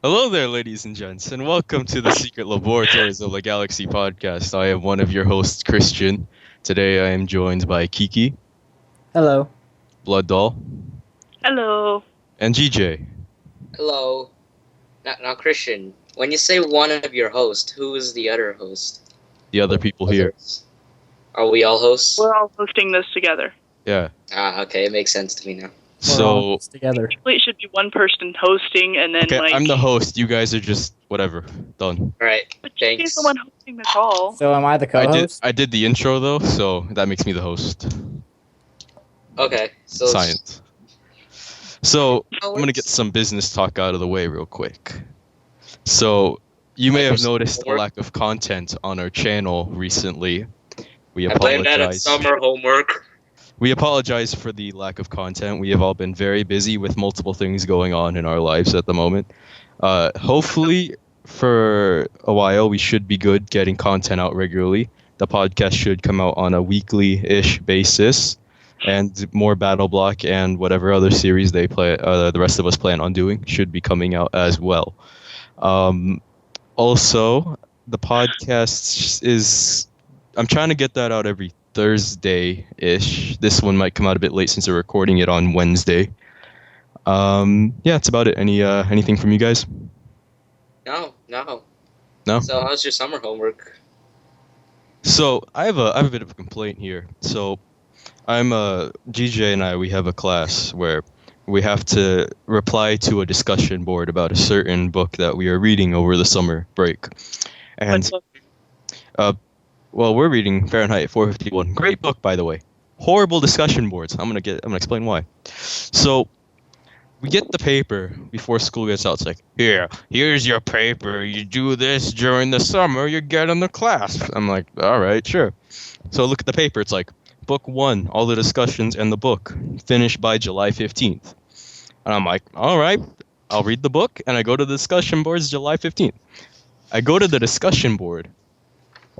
Hello there, ladies and gents, and welcome to the Secret Laboratories of the Galaxy podcast. I am one of your hosts, Christian. Today I am joined by Kiki, Hello. Blooddoll, Hello. and GJ. Hello. Now, Christian, when you say one of your hosts, who is the other host? The other people here. Are we all hosts? We're all hosting this together. Yeah. Okay, it makes sense to me now. We're all So, together. Usually it should be one person hosting and then okay, like. I'm the host. You guys are just whatever. Done. Alright, But thanks. she's the one hosting the call. So am I the co-host? I did the intro though, so that makes me the host. Okay, so... Science. So, How I'm gonna works? get some business talk out of the way real quick. So, you may have noticed a lack of content on our channel recently. We I blame that on apologize. summer homework. We apologize for the lack of content. We have all been very busy with multiple things going on in our lives at the moment. Hopefully, for a while, we should be good getting content out regularly. The podcast should come out on a weekly-ish basis, and more Battle Block and whatever other series the rest of us plan on doing should be coming out as well. Also, the podcast is... I'm trying to get that out every Thursday-ish. This one might come out a bit late since we're recording it on Wednesday. Yeah, that's about it. Anything from you guys? No. No? So how's your summer homework? So I have a bit of a complaint here. So GJ and we have a class where we have to reply to a discussion board about a certain book that we are reading over the summer break. And well, we're reading Fahrenheit 451. Great book, by the way. Horrible discussion boards. I'm gonna explain why. So we get the paper before school gets out. It's like, here's your paper. You do this during the summer, you get in the class. I'm like, all right, sure. So I look at the paper. It's like, book 1, all the discussions and the book, finished by July 15th. And I'm like, all right, I'll read the book, and I go to the discussion boards July 15th. I go to the discussion board,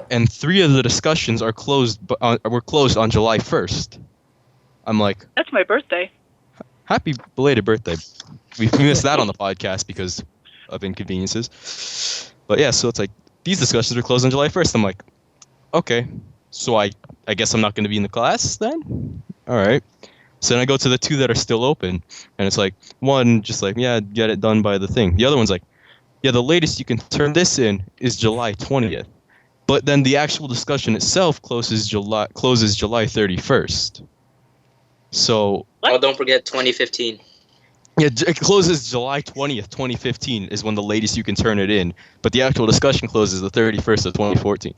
and 3 of the discussions are were closed on July 1st. I'm like, That's my birthday. happy belated birthday. We missed that on the podcast because of inconveniences. But yeah, so it's like, these discussions are closed on July 1st. I'm like, okay, so I guess I'm not going to be in the class then? All right. So then I go to the 2 that are still open, and it's like, one, just like, yeah, get it done by the thing. The other one's like, yeah, the latest you can turn this in is July 20th. But then the actual discussion itself closes July 31st. So... Oh, don't forget 2015. Yeah, it closes July 20th, 2015 is when the latest you can turn it in. But the actual discussion closes the 31st of 2014.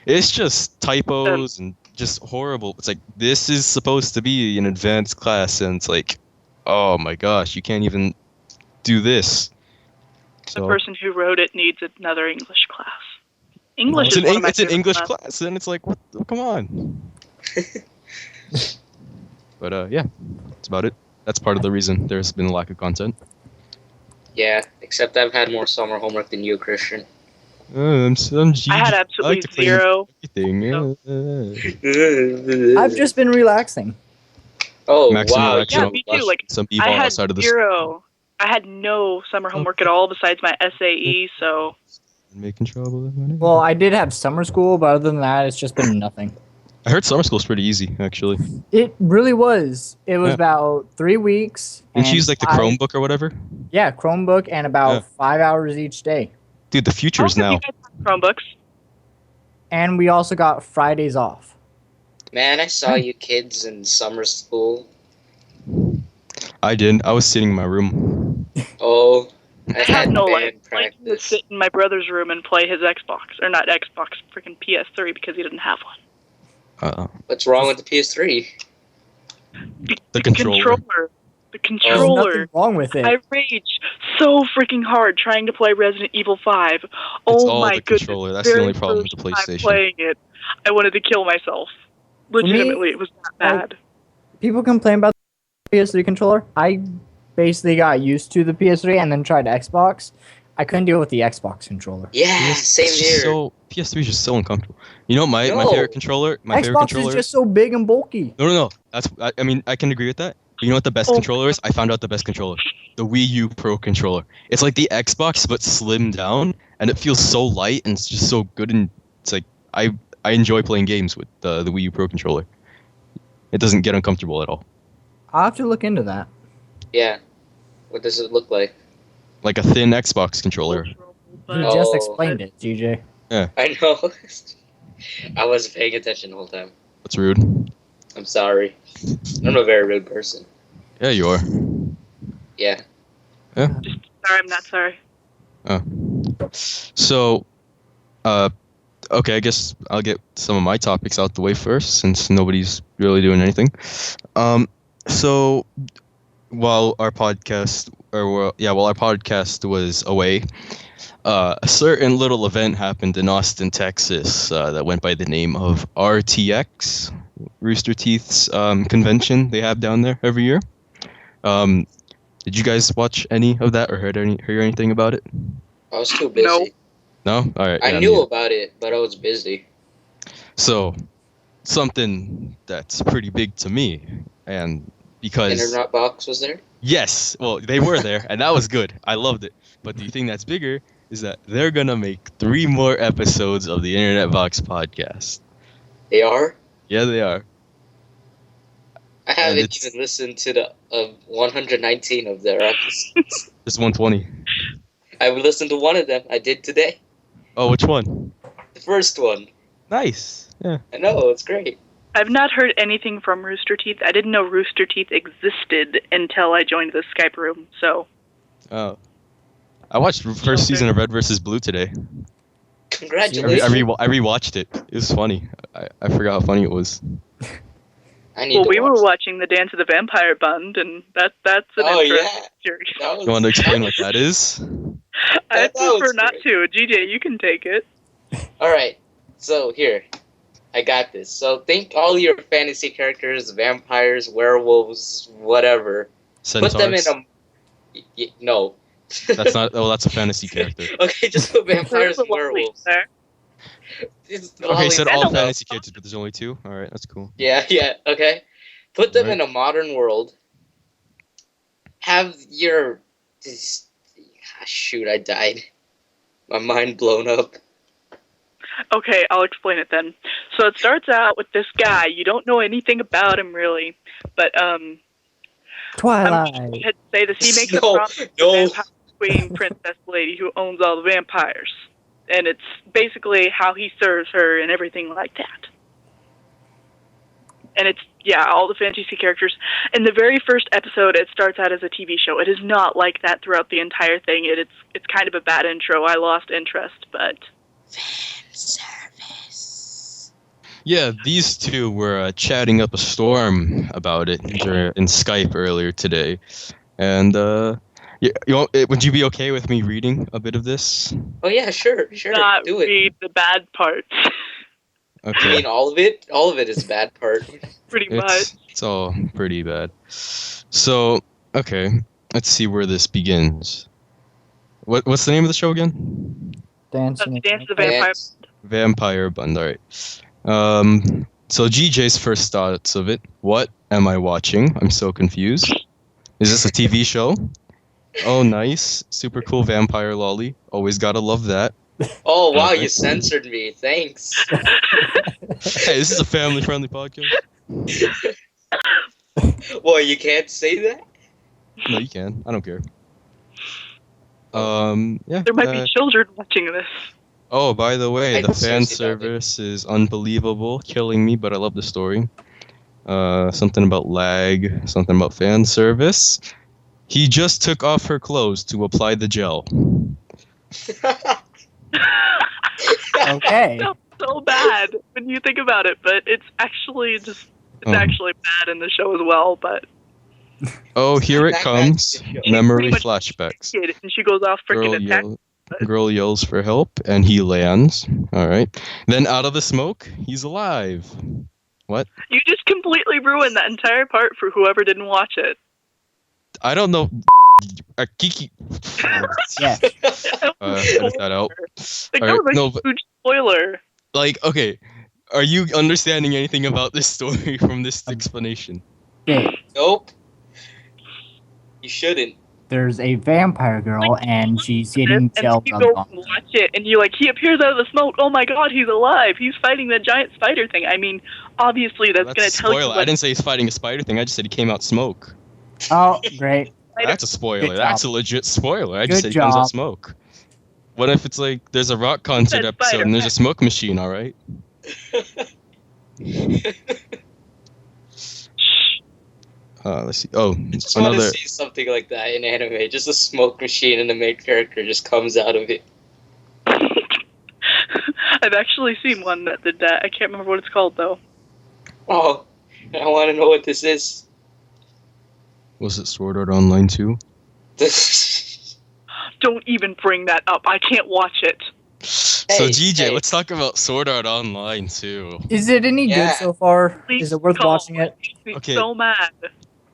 It's just typos and just horrible. It's like, this is supposed to be an advanced class, and it's like, oh my gosh, you can't even do this. The person who wrote it needs another English class. English It's is one of my an favorite English classes. class, and it's like, what? Come on. But yeah, that's about it. That's part of the reason there's been a lack of content. Yeah, except I've had more summer homework than you, Christian. I'm I had absolutely zero. I've just been relaxing. Oh, Maximum wow. action. Yeah, me too. Like, some people I had outside of the zero. I had no summer homework at all besides my SAE, so... making trouble. Well, I did have summer school, but other than that, it's just been nothing. I heard summer school's pretty easy, actually. It really was. It was about 3 weeks. Didn't you use like the Chromebook or whatever? Yeah, Chromebook, and about 5 hours each day. Dude, the future is How long now. have you guys had Chromebooks? And we also got Fridays off. Man, I saw you kids in summer school. I didn't. I was sitting in my room. Oh, I I had had no band life. Like, to practice. sit in my brother's room and play his Xbox. Or not Xbox, freaking PS3, because he didn't have one. What's wrong with the PS3? The controller. The There's controller. nothing wrong with it. I rage so freaking hard trying to play Resident Evil 5. It's Oh all my the goodness. controller. That's the Very only problem with the first time PlayStation. playing it, I wanted to kill myself. Legitimately, it was that bad. People complain about the PS3 controller. I basically got used to the PS3 and then tried Xbox. I couldn't deal with the Xbox controller. Yeah, same It's just here. PS3 is just so uncomfortable. You know, my No. favorite controller. My favorite Xbox controller. is just so big and bulky. No. I mean, I can agree with that. You know what the best Oh. controller is? I found out the best controller. The Wii U Pro controller. It's like the Xbox but slimmed down, and it feels so light and it's just so good. And it's like I enjoy playing games with the Wii U Pro controller. It doesn't get uncomfortable at all. I'll have to look into that. Yeah. What does it look like? Like a thin Xbox controller. You But Oh. just explained it, GJ. I know. I wasn't paying attention the whole time. That's rude. I'm sorry. I'm a very rude person. Yeah, you are. Yeah. sorry, I'm not sorry. So, okay, I guess I'll get some of my topics out the way first, since nobody's really doing anything. So, while our podcast was away, a certain little event happened in Austin, Texas, that went by the name of RTX, Rooster Teeth's convention they have down there every year. Did you guys watch any of that or hear anything about it? I was too busy. No. No? All right. I knew about it, but I was busy. So, something that's pretty big to me, and because Internet box was there? yes, well, they were there, and that was good. I loved it. But the thing that's bigger is that they're gonna make 3 more episodes of the Internet Box podcast. They are? Yeah, they are. I haven't it's- even listened to the 119 of their episodes. Just 120. I listened to one of them. I did today. Oh, which one? The first one. Nice. Yeah. I know, it's great. I've not heard anything from Rooster Teeth. I didn't know Rooster Teeth existed until I joined the Skype room, so... Oh. I watched the first season of Red vs. Blue today. Congratulations. I rewatched it. It was funny. I forgot how funny it was. I need Well, to we were watch watching the Dance of the Vampire Bund, and that's an Oh, interesting yeah. series. that. Was, You want to explain what that is? I that was prefer not great. to. GJ, you can take it. Alright, so here. I got this. So think all your fantasy characters, vampires, werewolves, whatever. Centaurs. Put them in a... No. That's not. Oh, that's a fantasy character. Okay, just put vampires There's a and lot werewolves. there. Okay, you said all Hello. fantasy characters, but there's only 2. All right, that's cool. Yeah, okay. Put them Right. in a modern world. Have your... Shoot, I died. My mind blown up. Okay, I'll explain it then. So it starts out with this guy. You don't know anything about him, really. But, I'm Twilight. going to say this. He makes a No, promise to the no. vampire queen princess lady who owns all the vampires. And it's basically how he serves her and everything like that. And it's, yeah, all the fantasy characters. In the very first episode, it starts out as a TV show. It is not like that throughout the entire thing. It's kind of a bad intro. I lost interest, but... Service. Yeah, these 2 were chatting up a storm about it in Skype earlier today, and would you be okay with me reading a bit of this? Oh yeah, sure, not do it. read the bad parts. I Okay. mean, all of it? All of it is bad part. Pretty much. It's all pretty bad. So, okay, let's see where this begins. What's the name of the show again? Dancing. Dance of the Vampire. Yes. Vampire Bund. All right. So GJ's first thoughts of it. What am I watching? I'm so confused. Is this a TV show? Oh, nice. Super cool vampire lolly. Always gotta love that. Oh wow, Okay. you censored me. Thanks. Hey, this is a family-friendly podcast. Well, you can't say that. No, you can. I don't care. Yeah. There might be children watching this. Oh, by the way, I the don't fan seriously doubt it. service is unbelievable, killing me, but I love the story. Something about lag, something about fan service. He just took off her clothes to apply the gel. Okay. That's so bad when you think about it, but it's actually just... It's Oh. actually bad in the show as well, but... Oh, here it That comes. guy's good. Memory Pretty much- flashbacks. Kid, and she goes off freaking attack. Girl yells for help, and he lands. All right. Then out of the smoke, he's alive. What? You just completely ruined that entire part for whoever didn't watch it. I don't know. Kiki. Yeah. Edit that out. Like, All that right, was a no, but huge spoiler. like, okay. Are you understanding anything about this story from this explanation? Yeah. Nope. You shouldn't. There's a vampire girl, and she's getting And jailed you on go and watch it, and you're like, he appears out of the smoke. Oh my god, he's alive. He's fighting the giant spider thing. I mean, obviously that's That's going a to tell you. spoiler. I didn't say he's fighting a spider thing. I just said he came out smoke. Oh, great. That's a spoiler. Good That's a job. legit spoiler. I just Good said he comes out job. smoke. What if it's like there's a rock concert Said episode spider. and there's a smoke machine? All right. Let's see. Oh, it's I want to another. see something like that in anime. Just a smoke machine and the main character just comes out of it. I've actually seen one that did that. I can't remember what it's called though. Oh, I want to know what this is. Was it Sword Art Online 2? Don't even bring that up. I can't watch it. So Hey, GJ, hey. let's talk about Sword Art Online 2. Is it any Yeah. good so far? Please Is it worth don't. watching it? Makes me Okay. so mad.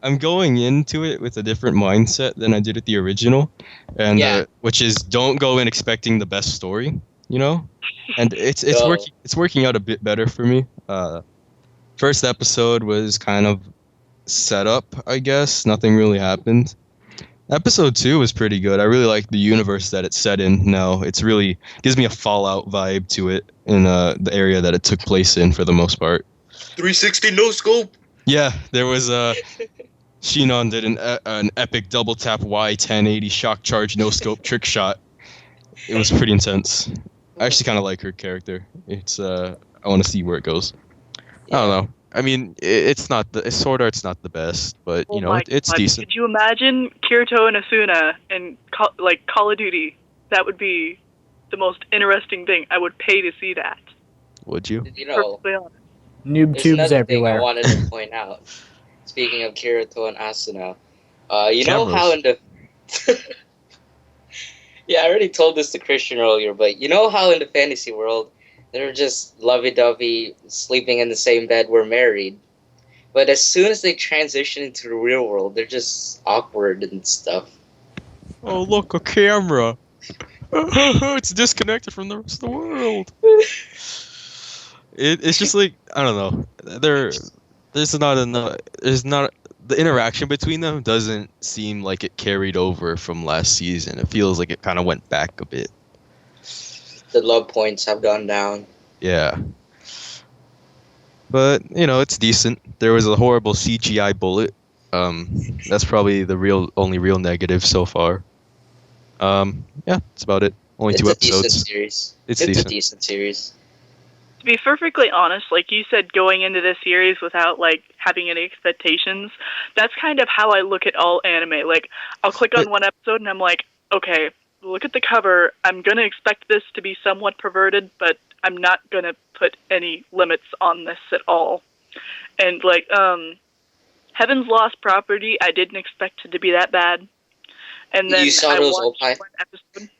I'm going into it with a different mindset than I did at the original, and Yeah. which is don't go in expecting the best story, you know. And it's No. working out a bit better for me. First episode was kind of set up, I guess. Nothing really happened. Episode 2 was pretty good. I really like the universe that it's set in now. It's really gives me a Fallout vibe to it in the area that it took place in for the most part. 360 no scope. Yeah, there was Shinon did an epic double tap Y 1080 shock charge no scope trick shot. It was pretty intense. I actually kind of like her character. It's I want to see where it goes. I don't know. I mean, it's not the Sword Art's not the best, but Oh you know my it's God. decent. Could you imagine Kirito and Asuna in Call of Duty? That would be the most interesting thing. I would pay to see that. Would you? You know, Perfectly honest. Noob there's tubes another everywhere. thing I wanted to point out. Speaking of Kirito and Asuna, you know Cameras. how in the yeah, I already told this to Christian earlier, but you know how in the fantasy world they're just lovey-dovey, sleeping in the same bed, we're married. But as soon as they transition into the real world, they're just awkward and stuff. Oh look, a camera! It's disconnected from the rest of the world. It's just like I don't know. There's not enough. There's not the interaction between them doesn't seem like it carried over from last season. It feels like it kind of went back a bit. The love points have gone down. Yeah. But, you know, it's decent. There was a horrible CGI bullet. That's probably the only real negative so far. Yeah, that's about it. Only It's 2 a episodes. decent series. It's a decent. decent series. To be perfectly honest, like you said, going into this series without like having any expectations, that's kind of how I look at all anime. Like, I'll click on one episode and I'm like, okay, look at the cover. I'm gonna expect this to be somewhat perverted, but I'm not gonna put any limits on this at all. And like, Heaven's Lost Property, I didn't expect it to be that bad. And then You saw I those watched Opie? one episode.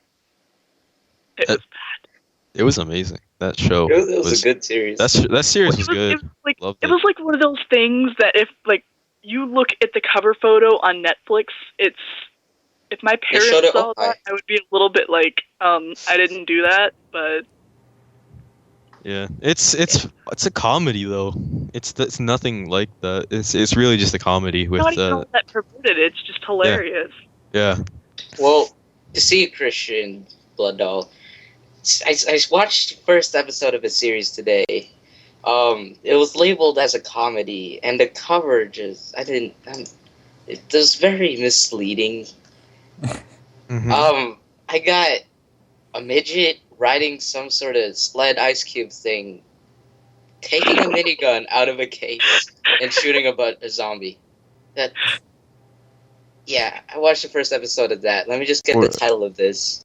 It was bad. It was amazing. That show It was a good series. that series was It good. was like Loved it it. was like one of those things that if like you look at the cover photo on Netflix, it's if my showed parents it saw Opie. that, I would be a little bit like, I didn't do that, but Yeah, it's a comedy though. It's nothing like that. It's really just a comedy with not even all that perverted. It's just hilarious. yeah. Well, to see Christian Blooddoll, I watched the first episode of a series today. It was labeled as a comedy, and the cover just it was very misleading. Mhm. I got a midget riding some sort of sled ice cube thing, taking a minigun out of a case and shooting a zombie. Yeah, I watched the first episode of that. Let me just get the title of this.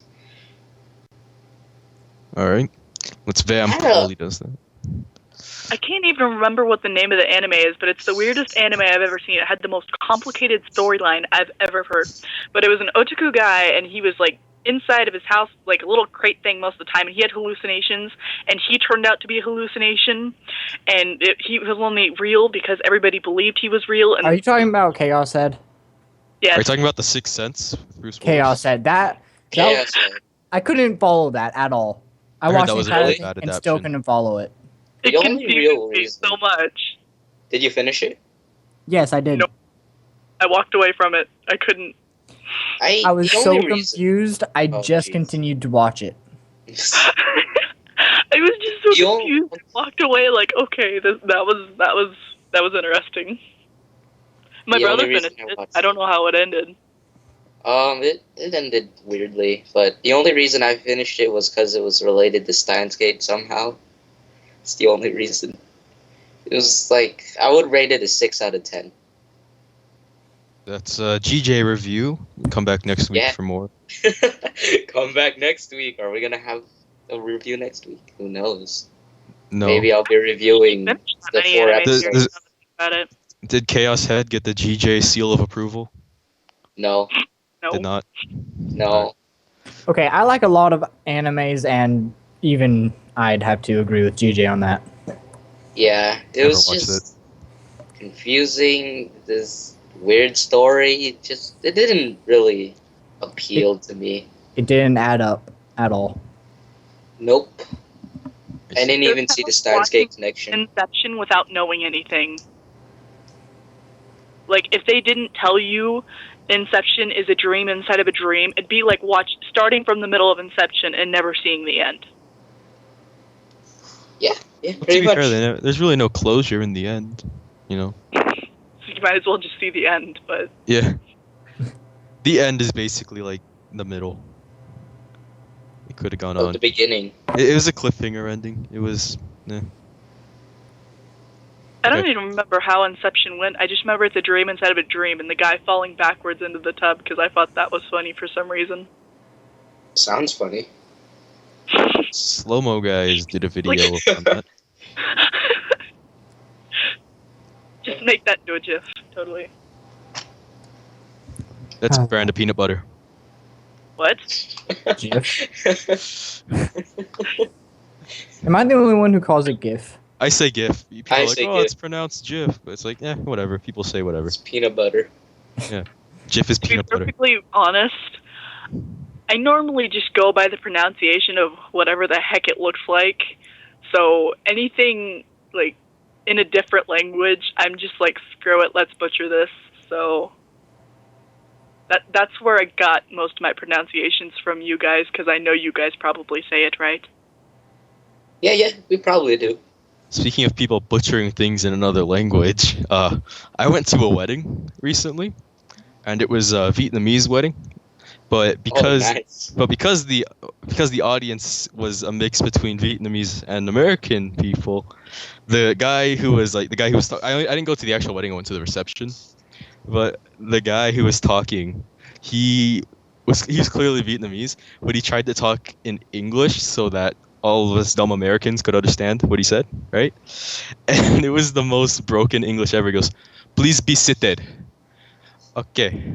All right. Let's vamp I don't- while he does that. I can't even remember what the name of the anime is, but it's the weirdest anime I've ever seen. It had the most complicated storyline I've ever heard. But it was an otaku guy, and he was like inside of his house, like a little crate thing most of the time, and he had hallucinations, and he turned out to be a hallucination, and he was only real because everybody believed he was real. And Are you talking about Chaos Head? yeah, Are you talking about the Sixth Sense? With Bruce Willis? Chaos Head. That Chaos. I couldn't follow that at all. I I heard watched that the was a entire really thing bad and still adaptation. couldn't follow it. it The only confused real me reason- so much. Did you finish it? Yes, I did. Nope. I walked away from it. I couldn't. I was the so only reason- confused. I Oh, just jeez. continued to watch it. I was just so The only- confused. I walked away like, okay, that was interesting. My The only brother reason finished I it. watched I don't know how it ended. It ended weirdly, but the only reason I finished it was because it was related to Steins Gate somehow. It's the only reason. It was like, I would rate it a 6 out of 10. That's GJ review. Come back next week Yeah. for more. Come back next week. Are we gonna have a review next week? Who knows? No. Maybe I'll be reviewing Finished that the many 4 anime The- series, episodes. now that I think about it. Did Chaos Head get the GJ seal of approval? No, No. Did not. no. Okay, I like a lot of animes, and even I'd have to agree with GJ on that. Yeah, it Never was watched just confusing. This weird story. It didn't really appeal to me. It didn't add up at all. Nope. I didn't even see the Steins Gate connection. Inception without knowing anything. Like, if they didn't tell you Inception is a dream inside of a dream, it'd be like starting from the middle of Inception and never seeing the end. Yeah, To pretty be much. fair, there's really no closure in the end. You know. So you might as well just see the end, but Yeah. The end is basically like the middle. It could have gone Of on. the beginning. It was a cliffhanger ending. It was. I don't Okay. even remember how Inception went. I just remember it's a dream inside of a dream and the guy falling backwards into the tub because I thought that was funny for some reason. Sounds funny. Slow mo guys did a video Like- on that. Just make that into a GIF, totally. That's a brand of peanut butter. What? GIF? Am I the only one who calls it GIF? I say GIF. People I are like, say oh, GIF. it's pronounced GIF, but it's like, whatever. People say whatever. It's peanut butter. GIF is To be peanut butter. perfectly honest, I normally just go by the pronunciation of whatever the heck it looks like. So anything like in a different language, I'm just like, screw it, let's butcher this. So that's where I got most of my pronunciations from you guys, because I know you guys probably say it right. Yeah, we probably do. Speaking of people butchering things in another language, I went to a wedding recently, and it was a Vietnamese wedding, but because the audience was a mix between Vietnamese and American people, the guy who was I didn't go to the actual wedding. I went to the reception, but the guy who was talking, he was clearly Vietnamese, but he tried to talk in English so that all of us dumb Americans could understand what he said, right? And it was the most broken English ever. He goes, "Please be seated." Okay.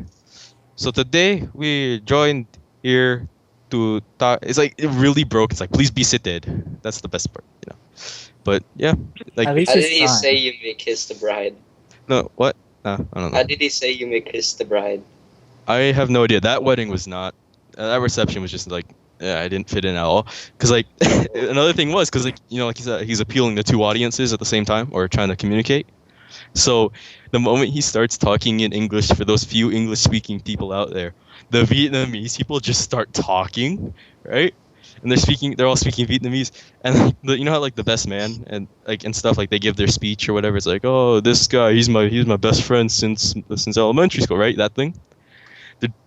So today we joined here to talk. It's like it really broke. It's like, please be seated. That's the best part, you know. But yeah, like At least How it's did he fine. say you may kiss the bride? no, what? I don't know. How did he say you may kiss the bride? I have no idea. That wedding was not. That reception was just like, I didn't fit in at all. Cause like another thing was, cause like like he said, he's appealing to two audiences at the same time or trying to communicate. So the moment he starts talking in English for those few English-speaking people out there, the Vietnamese people just start talking, right? And they're all speaking Vietnamese, and you know how like the best man and stuff, like they give their speech or whatever. It's like, oh, this guy, he's my best friend since elementary school, right? That thing.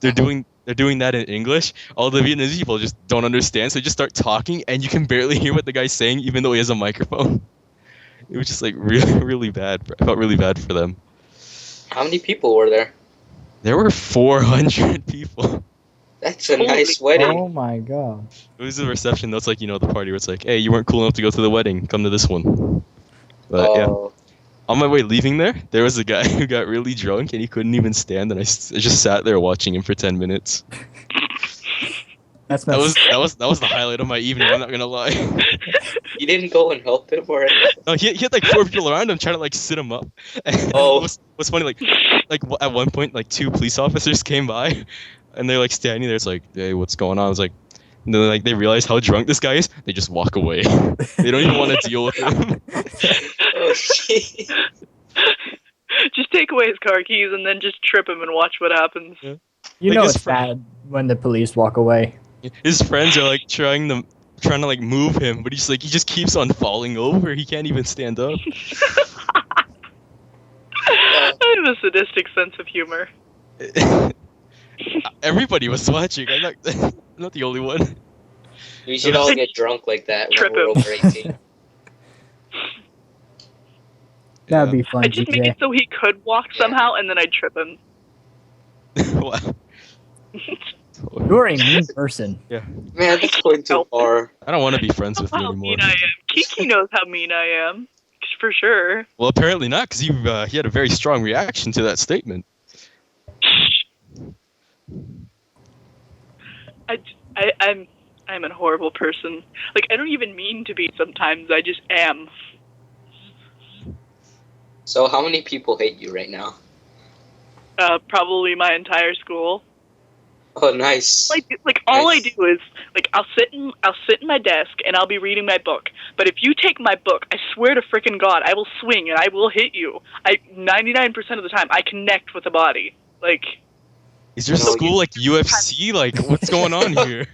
They're doing that in English. All the Vietnamese people just don't understand, so they just start talking, and you can barely hear what the guy's saying, even though he has a microphone. It was just like really, really bad. I felt really bad for them. How many people were there? There were 400 people. That's a Holy- nice wedding. Oh my god. It was a reception. That's like, the party where it's like, hey, you weren't cool enough to go to the wedding. Come to this one. But yeah, Oh, on my way leaving there was a guy who got really drunk and he couldn't even stand, and I just sat there watching him for 10 minutes. That's That messed was the highlight of my evening. I'm not gonna lie. you didn't go and help him or anything? No, he had like 4 people around him trying to like sit him up. And Oh. what's funny, like at one point, like 2 police officers came by, and they're like standing there. It's like, hey, what's going on? I was like, and then like they realize how drunk this guy is. They just walk away. They don't even want to deal with him. Oh, jeez. Just take away his car keys and then just trip him and watch what happens. Yeah. You Like know his it's bad when the police walk away. His friends are like trying to like move him, but he just keeps on falling over. He can't even stand up. I have a sadistic sense of humor. Everybody was watching. I'm not the only one. We should all get drunk like that when Trip we're him. over 18. That'd be fun, I'd just make DJ. it so he could walk somehow, and then I'd trip him. Wow. You're a mean person. Yeah. Man, that's going too far. I don't want to be friends with you How anymore. mean I am. Kiki knows how mean I am. For sure. Well, apparently not, because he had a very strong reaction to that statement. I'm a horrible person. Like, I don't even mean to be sometimes. I just am. So how many people hate you right now? Probably my entire school. Oh, nice. Like all Nice. I do is like I'll sit in my desk and I'll be reading my book. But if you take my book, I swear to frickin' God, I will swing and I will hit you. 99% of the time I connect with the body. Like, Is your No, school like UFC? Like, what's going on here?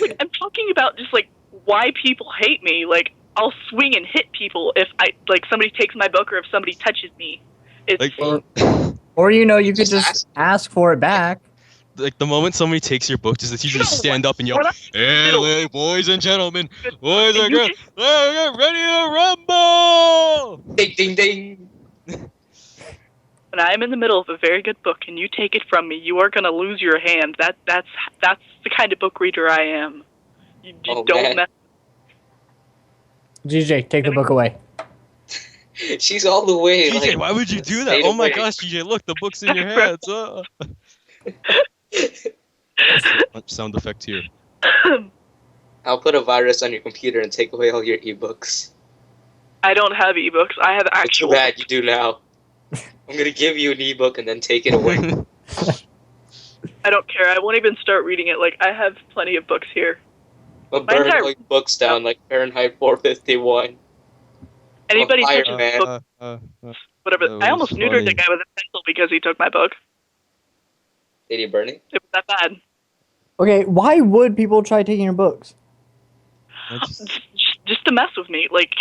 like I'm talking about just like why people hate me. Like, I'll swing and hit people if somebody takes my book or if somebody touches me. It's Like, Or you could Just just ask for it back. like the moment somebody takes your book, does it usually stand up and yell, What I- "Hey, boys and gentlemen, boys and You girls, get ready to rumble!" Ding, ding, ding. when I'm in the middle of a very good book and you take it from me, you are gonna lose your hand. That's the kind of book reader I am. You Oh, don't man. mess. GJ, take the book away. She's all the way. TJ, like, why would you do that? stayed Oh my away. gosh, TJ, look, the book's in your hands. Sound effect here. I'll put a virus on your computer and take away all your ebooks. I don't have ebooks. I have Too actual. bad you do now. I'm gonna give you an ebook and then take it away. I don't care. I won't even start reading it. Like, I have plenty of books here. I'll My burn entire- all your books down like Fahrenheit 451. Anybody fire, touches man. book, whatever. that I almost was neutered the funny. guy with a pencil because he took my book. Did he burn it? It was that bad. Okay, why would people try taking your books? Just to mess with me. Like,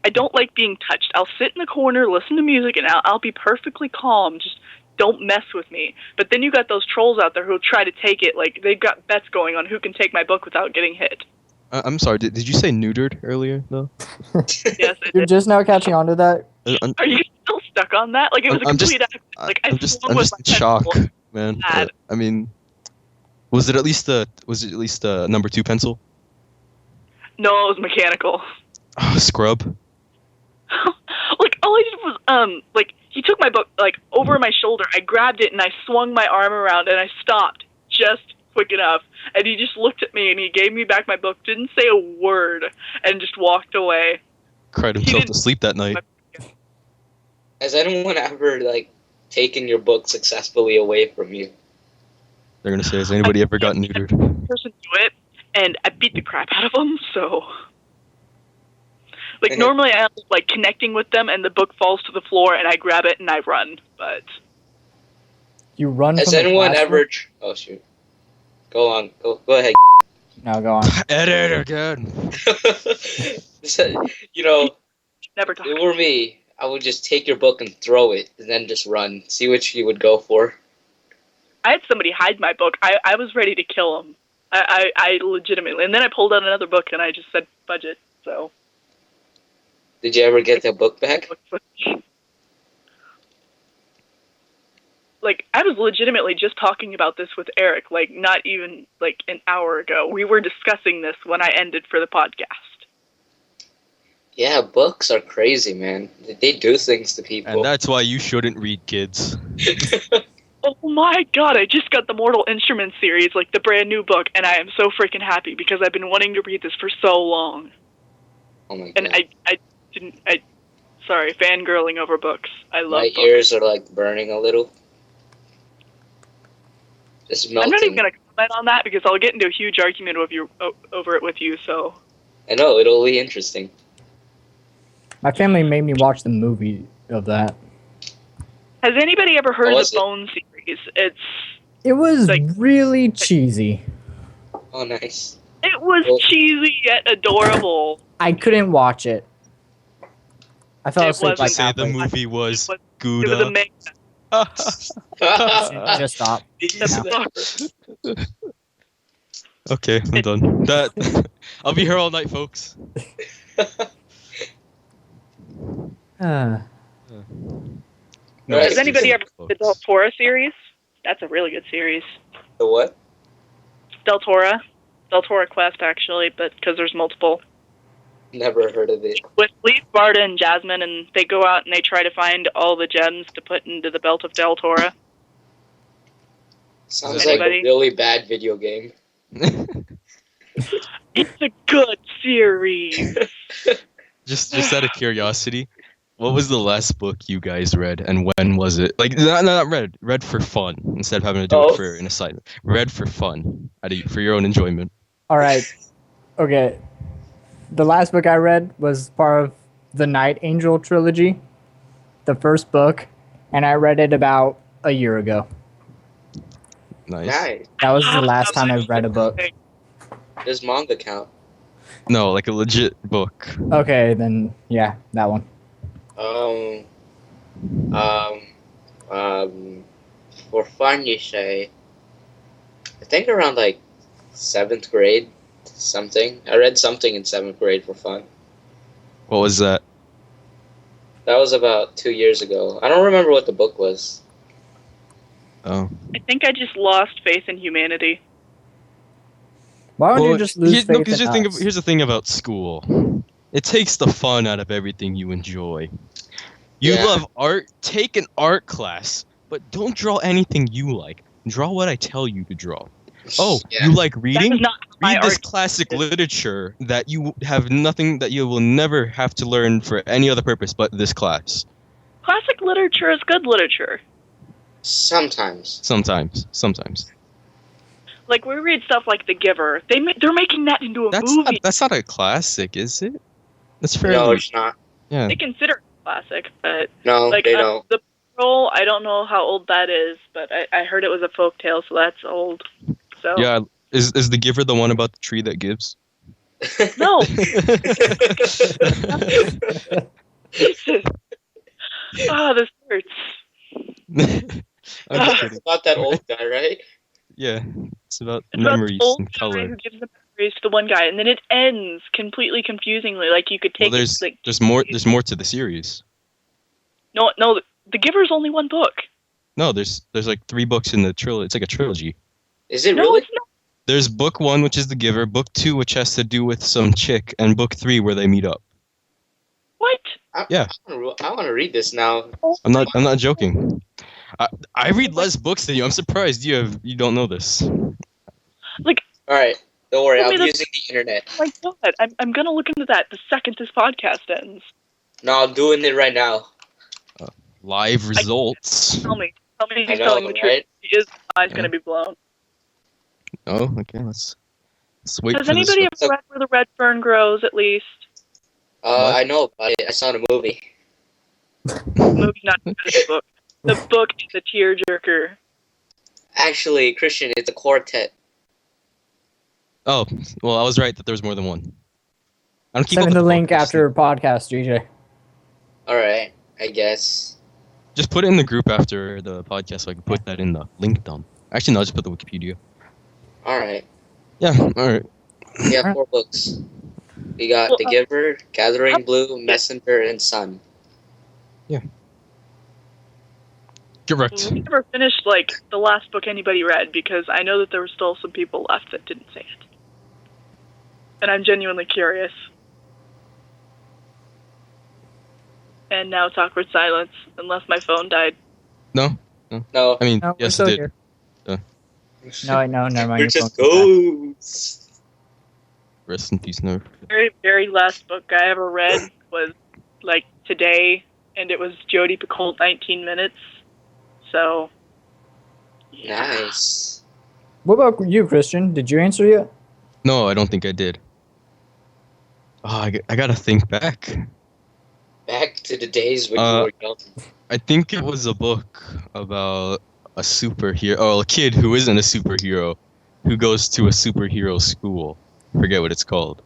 I don't like being touched. I'll sit in the corner, listen to music, and I'll be perfectly calm. Just don't mess with me. But then you got those trolls out there who try to take it. Like, they've got bets going on who can take my book without getting hit. I'm sorry, did you say neutered earlier, though? Yes, I You're did. just now catching on to that? Are you still stuck on that? Like, it was a I'm just- complete accident. Like, I I'm just swung in with my shock, pencil. man. Bad. I mean, was it at least a number 2 pencil? No, it was mechanical. Oh, scrub. Like, all I did was, like, he took my book, like, over my shoulder. I grabbed it and I swung my arm around and I stopped just quick enough. And he just looked at me and he gave me back my book, didn't say a word, and just walked away. Cried himself to sleep that night. Has anyone ever like taken your book successfully away from you? They're gonna say, has anybody ever gotten neutered? Person do it, and I beat the crap out of them, so... Like, normally I end up, like, connecting with them and the book falls to the floor and I grab it and I run, but... You run Has from the anyone classroom? ever? Oh shoot. Go on. Go ahead. No, go on. Edit again. You know, Never if talk. it were me, I would just take your book and throw it, and then just run. See which you would go for. I had somebody hide my book. I was ready to kill him. I legitimately... And then I pulled out another book and I just said, budget, so... Did you ever get that book back? Like, I was legitimately just talking about this with Eric, like, not even, like, an hour ago. We were discussing this when I ended for the podcast. Yeah, books are crazy, man. They do things to people. And that's why you shouldn't read, kids. Oh my god, I just got the Mortal Instruments series, like, the brand new book, and I am so freaking happy because I've been wanting to read this for so long. Oh my god. And sorry, fangirling over books. I love My books. ears are like burning a little. Just melting. I'm not even going to comment on that because I'll get into a huge argument over it with you, so... I know, it'll be interesting. My family made me watch the movie of that. Has anybody ever heard Oh, of is the it? Bone series? It was Like- really cheesy. Oh, nice. It was Well- cheesy yet adorable. I couldn't watch it. I fell It asleep wasn't- like Say the halfway. movie was It was Gouda. amazing. Just stop. Okay, I'm done. That I'll be here all night, folks. Uh, Right. Has anybody ever folks. read the Del Toro series? That's a really good series. The what? Del Toro Quest, actually, but because there's multiple. Never heard of it. With Leaf, Barda, and Jasmine, and they go out and they try to find all the gems to put into the Belt of Del Toro. Sounds like Anybody? a really bad video game. It's a good series. just out of curiosity, what was the last book you guys read, and when was it? Like, not read for fun instead of having to do Oh. it for an assignment. Read for fun, for your own enjoyment. all right. Okay. The last book I read was part of the Night Angel trilogy, the first book, and I read it about a year ago. Nice. Nice. That was the last time I read a book. Does manga count? No, like a legit book. Okay, then yeah, that one. For fun, you say. I think around like 7th grade, something. I read something in 7th grade for fun. What was that? That was about 2 years ago. I don't remember what the book was. Oh. I think I just lost faith in humanity. Why don't you just lose faith because in us? here's the thing about school. It takes the fun out of everything you enjoy. You Yeah. love art, take an art class, but don't draw anything you like. Draw what I tell you to draw. Oh, Yeah. you like That reading? is not my Read this art. classic literature that you have nothing that you will never have to learn for any other purpose but this class. Classic literature is good literature. Sometimes. Sometimes. Like, we read stuff like The Giver. They're making that into a movie. That's not a classic, is it? That's fairly. No, it's not. Yeah. They consider it classic, but No, like they don't. the Pearl, I don't know how old that is, but I heard it was a folk tale, so that's old. So Yeah. Is the giver the one about the tree that gives? no. This hurts. I'm just kidding. About that old guy, right? Yeah, it's about It's about memories the old and guy color. who gives the memories to the one guy, and then it ends completely confusingly. Like you could Well, take it. Like, there's more to the series. no, The Giver's only one book. No, there's like 3 books in the trilogy. It's like a trilogy. Is it No, really? it's not. There's book 1, which is the giver. Book 2, which has to do with some chick, and book 3, where they meet up. What? Yeah. I want to read this now. I'm not joking. I read less books than you. I'm surprised you don't know this. All right, don't worry. Tell me I'm the- using the internet. Oh my God, I'm gonna look into that the second this podcast ends. No, I'm doing it right now. Live results. Tell me I he's know, telling the truth. right? His eye's Yeah. gonna be blown. Oh, okay. Let's wait Has for this. anybody ever read Where the Red Fern Grows? At least What? I know about it. I saw the movie. the movie's not as good as the book. The book is a tearjerker. Actually, Christian, it's a quartet. Oh, well, I was right that there was more than one. I don't keep Send up me with the book, link just- after podcast, GJ. All right, I guess. Just put it in the group after the podcast so I can put that in the link dump. Actually, no, I'll just put the Wikipedia. All right. Yeah, alright. We have 4 books. We got Well, The Giver, Gathering Blue, Messenger, and Sun. Correct. We never finished like the last book anybody read because I know that there were still some people left that didn't say it, and I'm genuinely curious. And now it's awkward silence, unless my phone died. No? No. I mean, No, we're yes, still it did. here. No, never mind. We're your just phone. ghosts. Rest in peace, Nerf. Very, very last book I ever read was like today, and it was Jodi Picoult 19 Minutes. So, Nice. What about you, Christian? Did you answer yet? No, I don't think I did. Oh, I gotta think back. back to the days when you were young. I think it was a book about a superhero, or a kid who isn't a superhero, who goes to a superhero school. Forget what it's called.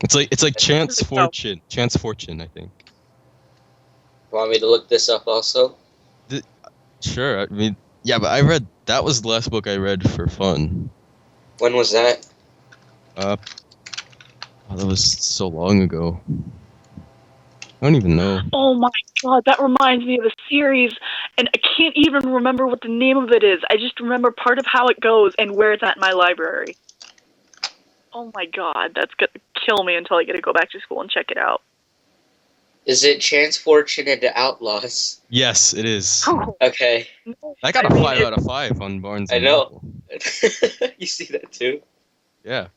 It's like Chance Fortune. Chance Fortune, I think. Want me to look this up also? Sure. I mean, yeah, but that was the last book I read for fun. When was that? Oh, that was so long ago. I don't even know. Oh my god, that reminds me of a series, and I can't even remember what the name of it is. I just remember part of how it goes and where it's at in my library. Oh my god, that's gonna kill me until I get to go back to school and check it out. Is it Chance Fortune and the Outlaws? Yes, it is. Okay. No, I got a 5 out of 5 on Barnes. I and know. Noble. You see that too? Yeah,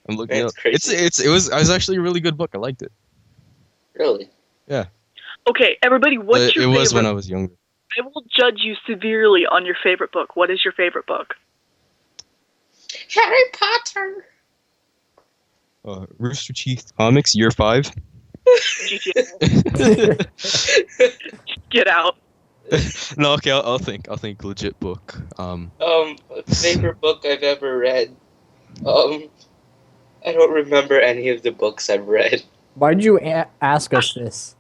I'm looking. Man, Up. it's crazy. It was actually a really good book. I liked it. Really? Yeah. Okay, everybody, what's your It favorite? was when I was younger. I will judge you severely on your favorite book. What is your favorite book? Harry Potter! Rooster Teeth Comics, Year 5. GTA. Get out. No, okay, I'll think legit book. Favorite book I've ever read. I don't remember any of the books I've read. Why'd you ask us this?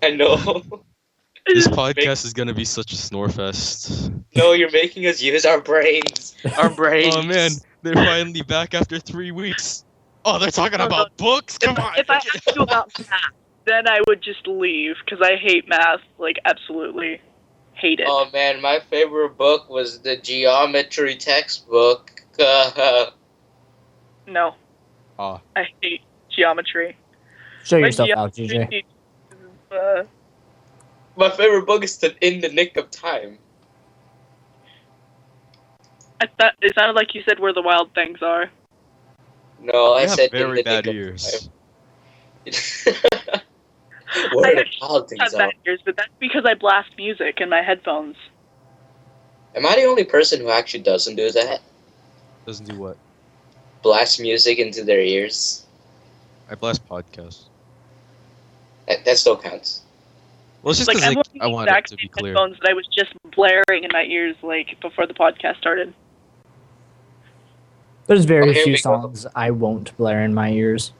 I know. This podcast is gonna be such a snore fest. No, you're making us use our brains. Our brains. Oh man, they're finally back after 3 weeks. Oh, they're talking about books? Come on. If I asked you about math, then I would just leave, because I hate math, like, absolutely hate it. Oh man, my favorite book was the geometry textbook. No. Oh. I hate geometry. Show My yourself out, geometry GJ. teacher, My favorite book is In the Nick of Time. it sounded like you said Where the Wild Things Are. No, I You have said very In the bad Nick ears. of Time. Where the wild I things have are. bad ears, but that's because I blast music in my headphones. Am I the only person who actually doesn't do that? Doesn't do what? Blast music into their ears? I blast podcasts. That still counts. Well, it's just Like, because I'm wearing I the want it exact to be same clear. headphones that I was just blaring in my ears, like, before the podcast started. There's very here few we go. songs I won't blare in my ears.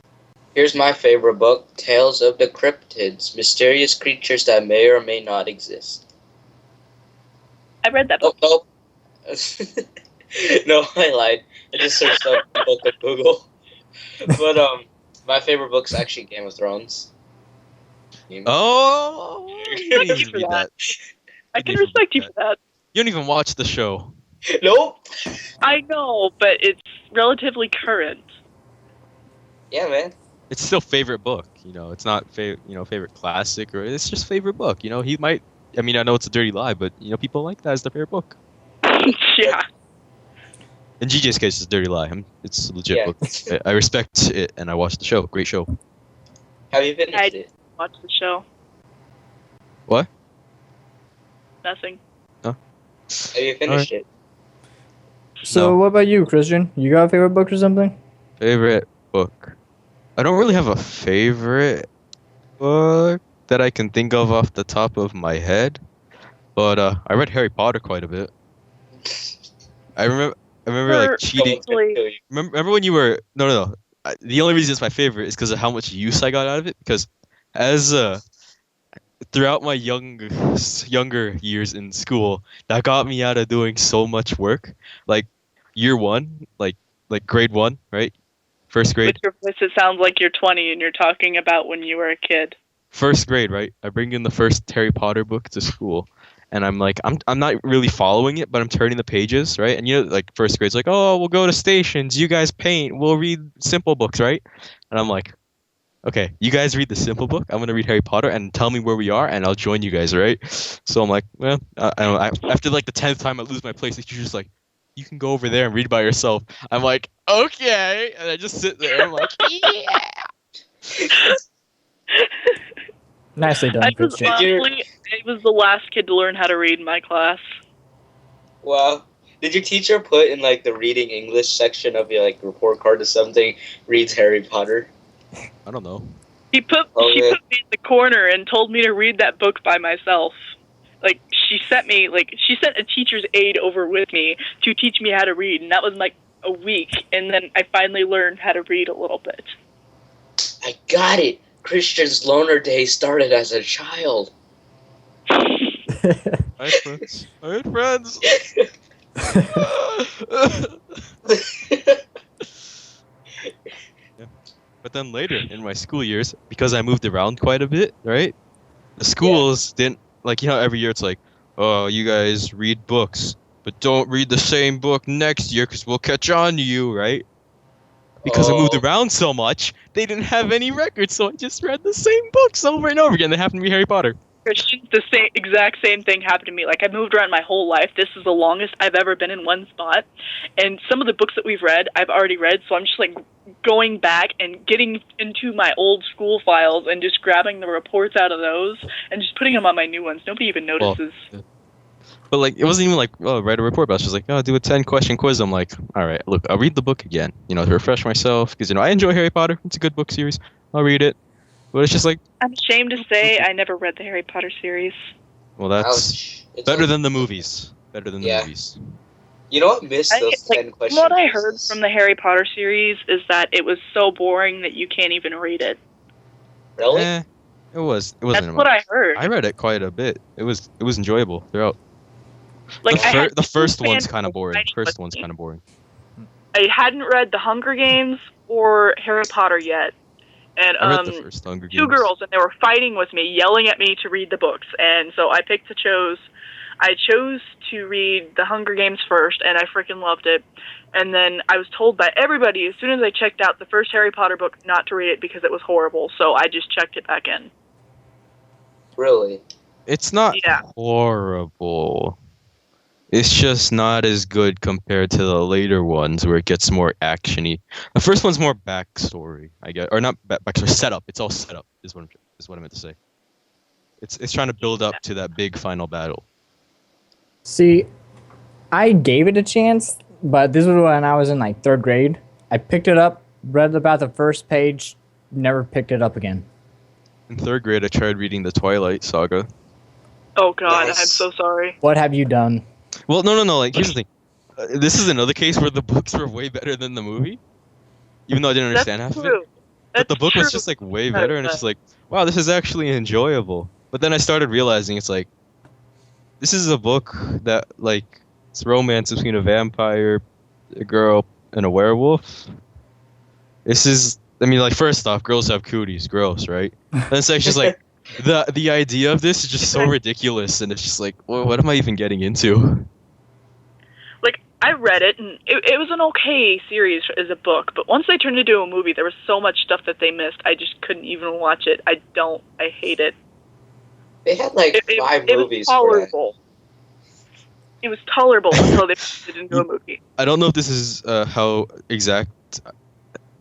Here's my favorite book, Tales of the Cryptids, mysterious creatures that may or may not exist. I read that book. Oh. No, I lied. I just searched up the book on Google. But my favorite book's actually Game of Thrones. Oh, you Thank didn't you even for read that. that. I can respect you for that. You don't even watch the show. Nope. I know, but it's relatively current. Yeah, man. It's still favorite book. You know, it's not favorite classic, or it's just favorite book. You know, he might. I mean, I know it's a dirty lie, but you know, people like that as their favorite book. Yeah. In GJ's case, it's a dirty lie. It's a legit Yeah. book. I respect it, and I watched the show. Great show. Have you finished I- it? Watch the show. What? Nothing. Have you finished it? So No. what about you, Christian? You got a favorite book or something? Favorite book. I don't really have a favorite book that I can think of off the top of my head, but I read Harry Potter quite a bit. I remember like cheating. Someone's gonna kill you. Remember when you were no. The only reason it's my favorite is because of how much use I got out of it. Because as throughout my younger years in school, that got me out of doing so much work. Like year one, like grade 1, right? First grade. With your voice, it sounds like you're 20 and you're talking about when you were a kid. First grade, right? I bring in the first Harry Potter book to school, and I'm like, I'm not really following it, but I'm turning the pages, right? And you know, like first grade's like, oh, we'll go to stations, you guys paint, we'll read simple books, right? And I'm like, okay, you guys read the simple book, I'm gonna read Harry Potter, and tell me where we are, and I'll join you guys, right? So I'm like, well, after like the 10th time I lose my place, the teacher's like, you can go over there and read by yourself. I'm like, okay, and I just sit there. I'm like, yeah. Nicely done, I was Christian. honestly, I was the last kid to learn how to read in my class. Wow. Did your teacher put in like the reading English section of your like report card or something? Reads Harry Potter. I don't know. She put me in the corner and told me to read that book by myself. Like, she sent a teacher's aide over with me to teach me how to read, and that was like a week, and then I finally learned how to read a little bit. I got it. Christian's loner day started as a child. I had friends. I had friends. Yeah. But then later in my school years, because I moved around quite a bit, right? The schools didn't, like, you know, every year it's like, oh, you guys read books, but don't read the same book next year because we'll catch on to you, right? Because I moved around so much, they didn't have any records, so I just read the same books over and over again. They happened to be Harry Potter. Christian, the exact same thing happened to me. Like, I moved around my whole life. This is the longest I've ever been in one spot. And some of the books that we've read, I've already read, so I'm just, like, going back and getting into my old school files and just grabbing the reports out of those and just putting them on my new ones. Nobody even notices. Well, but, like, it wasn't even like, oh, write a report, but I was just like, oh, do a 10-question quiz. I'm like, all right, look, I'll read the book again, you know, to refresh myself, because, you know, I enjoy Harry Potter. It's a good book series. I'll read it. But it's just like... I'm ashamed to say I never read the Harry Potter series. Well, that's better than the movies. Better than the movies. You know what? Missed those 10 questions. What I heard from the Harry Potter series is that it was so boring that you can't even read it. Really? It wasn't. That's what I heard. I read it quite a bit. It was enjoyable throughout. Like, the first one's kind of boring. I hadn't read The Hunger Games or Harry Potter yet. And I read the first Hunger Games. Two girls, and they were fighting with me, yelling at me to read the books. And so I chose to read The Hunger Games first, and I freaking loved it. And then I was told by everybody, as soon as I checked out the first Harry Potter book, not to read it because it was horrible. So I just checked it back in. Really? It's not horrible. It's just not as good compared to the later ones where it gets more actiony. The first one's more backstory, I guess, or not backstory, setup. It's all setup is what I meant to say. It's trying to build up to that big final battle. See, I gave it a chance, but this was when I was in like 3rd grade. I picked it up, read about the first page, never picked it up again. In 3rd grade, I tried reading the Twilight Saga. Oh God, nice. I'm so sorry. What have you done? Well, no. Like, here's the thing. This is another case where the books were way better than the movie, even though I didn't understand half of it. But the book was just like way better, and it's just like, wow, this is actually enjoyable. But then I started realizing it's like, this is a book that, like, it's romance between a vampire, a girl, and a werewolf. This is, I mean, like, first off, girls have cooties, gross, right? Then it's like, just like, the idea of this is just so ridiculous, and it's just like, well, what am I even getting into? Like, I read it, and it was an okay series as a book, but once they turned it into a movie, there was so much stuff that they missed, I just couldn't even watch it. I hate it. They had like 5 movies. It was tolerable. It was tolerable until they put it into a movie. I don't know if this is how exact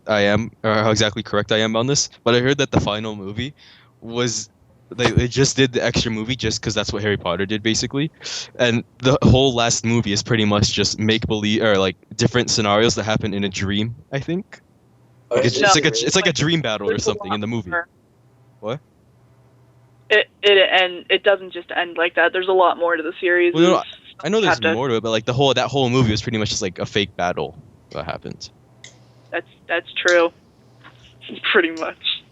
I am, or how exactly correct I am on this, but I heard that the final movie was... They just did the extra movie just because that's what Harry Potter did, basically. And the whole last movie is pretty much just make-believe, or like different scenarios that happen in a dream, I think. Like, it's like a dream battle or something in the movie. What? It doesn't just end like that. There's a lot more to the series. Well, no, I know there's more to it, but like that whole movie was pretty much just like a fake battle that happened. That's true. Pretty much.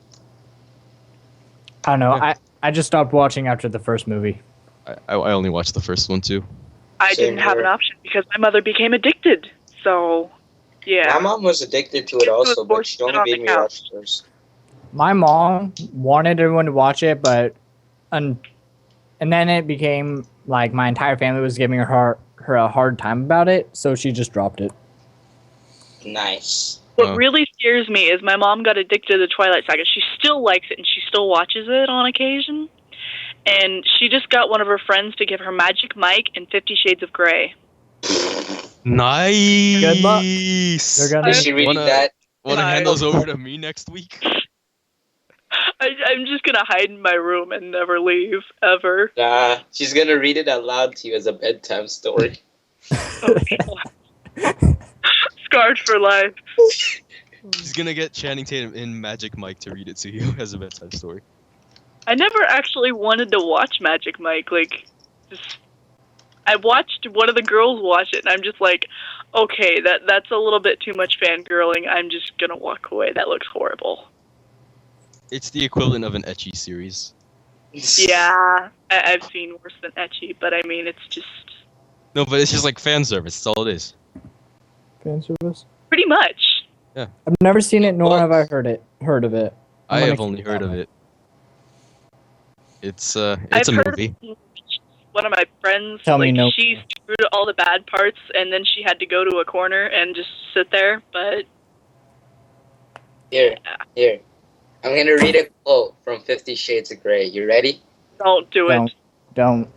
I don't know. Yeah. I just stopped watching after the first movie. I only watched the first one too. I didn't have an option because my mother became addicted. So, yeah. My mom was addicted to it also, but she only made me watch first. My mom wanted everyone to watch it, but and then it became like my entire family was giving her a hard time about it, so she just dropped it. Nice. What really scares me is my mom got addicted to the Twilight Saga. She still likes it, and she still watches it on occasion. And she just got one of her friends to give her Magic Mike and 50 Shades of Grey. Nice! Good luck. Is she reading that? Wanna hand those over to me next week? I'm just gonna hide in my room and never leave, ever. Nah, she's gonna read it out loud to you as a bedtime story. Oh, scarred for life. gonna get Channing Tatum in Magic Mike to read it to you as a bedtime story. I never actually wanted to watch Magic Mike. Like, just I watched one of the girls watch it, and I'm just like, okay, that's a little bit too much fangirling. I'm just gonna walk away. That looks horrible. It's the equivalent of an ecchi series. Yeah, I've seen worse than ecchi, but I mean, it's just No, but it's just like fan service. That's all it is. Fan service. pretty much. I've never seen it, nor have I heard of it. I gonna have only keep heard that of one. it. It's I've a heard movie. One of my friends, Tell me like, no she more. screwed all the bad parts, and then she had to go to a corner and just sit there. But Here. I'm gonna read a quote from 50 Shades of Grey. You ready? don't do it. Don't.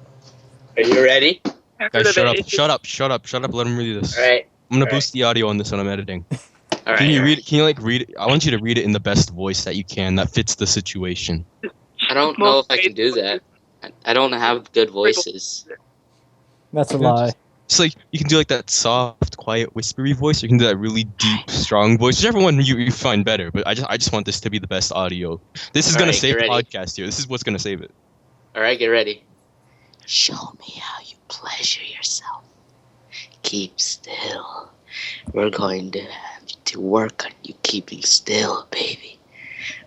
Are you ready? I've heard Guys, of shut it. up! It's Shut up! Shut up! Shut up! Let him read this. All right. I'm gonna Alright. boost the audio on this when I'm editing. All right. Can you read? Can you read it? I want you to read it in the best voice that you can that fits the situation. I don't know if I can do that. I don't have good voices. That's a lie. It's like you can do like that soft, quiet, whispery voice. Or you can do that really deep, strong voice. Whichever one you find better. But I just want this to be the best audio. This is gonna Alright, save get the ready. podcast here. This is what's gonna save it. All right, get ready. Show me how you pleasure yourself. Keep still. We're going to have to work on you keeping still, baby.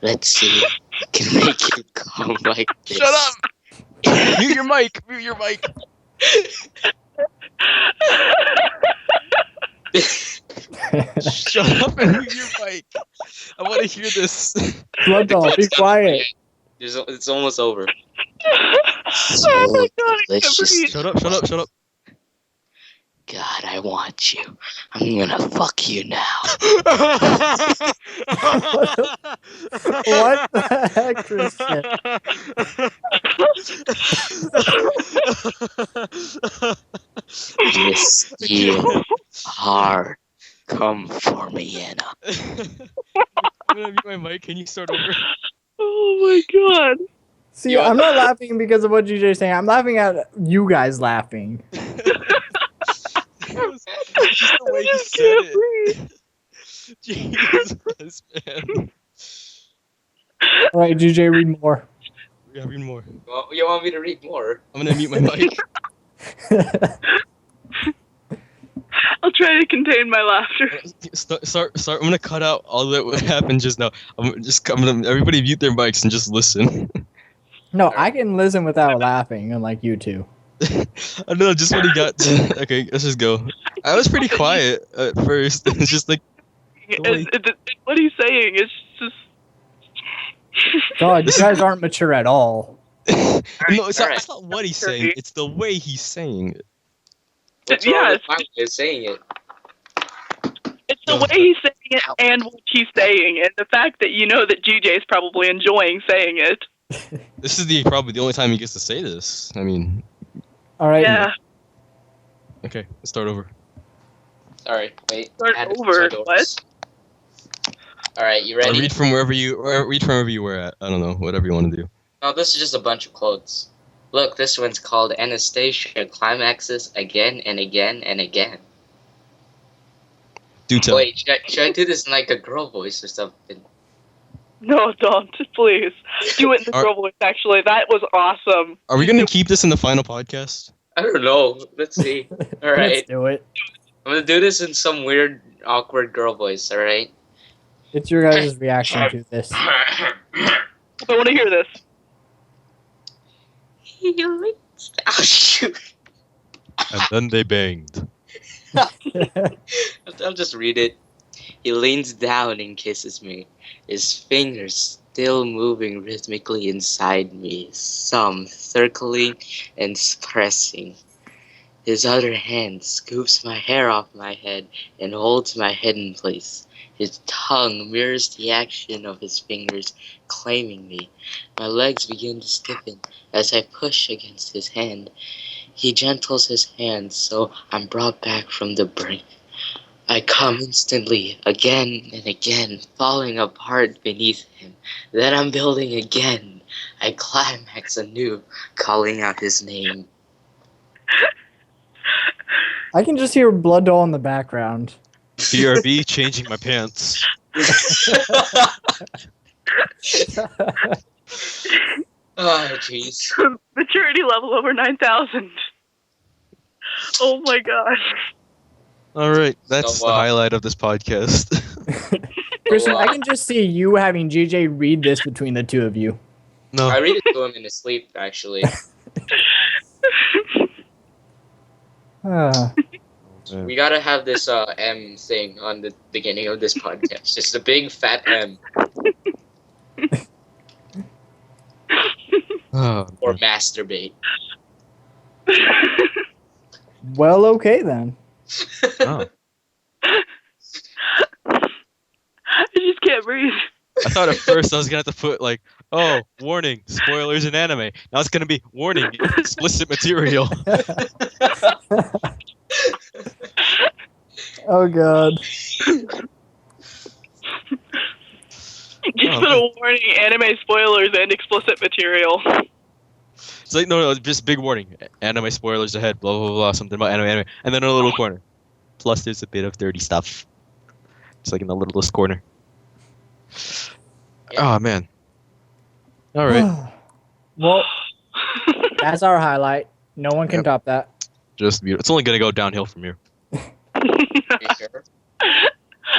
Let's see if we can make you come like this. Shut up! Mute your mic. Mute your mic. Shut up and mute your mic. I want to hear this. Blooddoll, be quiet. It's almost over. Oh my god, I can't delicious. breathe. Shut up. Shut up. Shut up. God, I want you. I'm gonna fuck you now. What the heck, Christian? Yes, you hard. Come for me, Anna. I'm gonna mute my mic. Can you start over? Oh my god. See, I'm not laughing because of what GJ's saying. I'm laughing at you guys laughing. It's just the way I you just said can't it. breathe. Jesus, man. All right, GJ, read more. Yeah, read more. Well, you want me to read more? I'm gonna mute my mic. I'll try to contain my laughter. Start. I'm gonna cut out all that what happened just now. I'm gonna everybody mute their mics and just listen. No, I can listen without laughing, unlike you two. I don't know, just when he got to, okay, let's just go. I was pretty quiet at first. It's just like What he's saying is just. God, you guys aren't mature at all. no, it's Alright. not what he's saying. It's the way he's saying it. What's Yeah, wrong with it's- my way of saying it? It's the way he's saying it and what he's saying, and the fact that you know that GJ's probably enjoying saying it. This is probably the only time he gets to say this. I mean, All right. Yeah. okay, let's start over. Sorry, wait. Start I had to over, close my doors. what? Alright, you Or ready? read from wherever you were at. I don't know, whatever you want to do. No, this is just a bunch of quotes. Look, this one's called Anastasia climaxes again and again and again. Do tell. Wait, should I do this in like a girl voice or something? No, don't. Please. Do it in the Are- girl voice, actually. That was awesome. Are we gonna keep this in the final podcast? I don't know. Let's see. Let's Alright, do it. I'm gonna do this in some weird, awkward girl voice, alright? It's your guys' reaction to this. I want to hear this. Oh, shoot. And then they banged. I'll just read it. He leans down and kisses me, his fingers still moving rhythmically inside me, some circling and pressing. His other hand scoops my hair off my head and holds my head in place. His tongue mirrors the action of his fingers, claiming me. My legs begin to stiffen as I push against his hand. He gentles his hand, so I'm brought back from the brink. I come instantly, again and again, falling apart beneath him. Then I'm building again. I climax anew, calling out his name. I can just hear Blooddoll in the background. BRB changing my pants. Oh, jeez. Maturity level over 9,000. Oh my gosh. All right, that's So, the highlight of this podcast. Christian, I can just see you having GJ read this between the two of you. No, I read it to him in his sleep, actually. We gotta have this M thing on the beginning of this podcast. Just a big fat M. oh, Or man. masturbate. Well, okay then. Oh. I just can't breathe. I thought at first I was gonna have to put like, oh, warning, spoilers in anime. Now it's gonna be warning, explicit material. Oh god. Just put a warning, anime spoilers and explicit material. It's like no, just big warning, anime spoilers ahead, blah blah blah, something about anime, and then in a little corner. Plus, there's a bit of dirty stuff. It's like in the littlest corner. Oh man. All right, Well, that's our highlight. No one can Yep. top that. just beautiful. It's only gonna go downhill from here. Because Sure.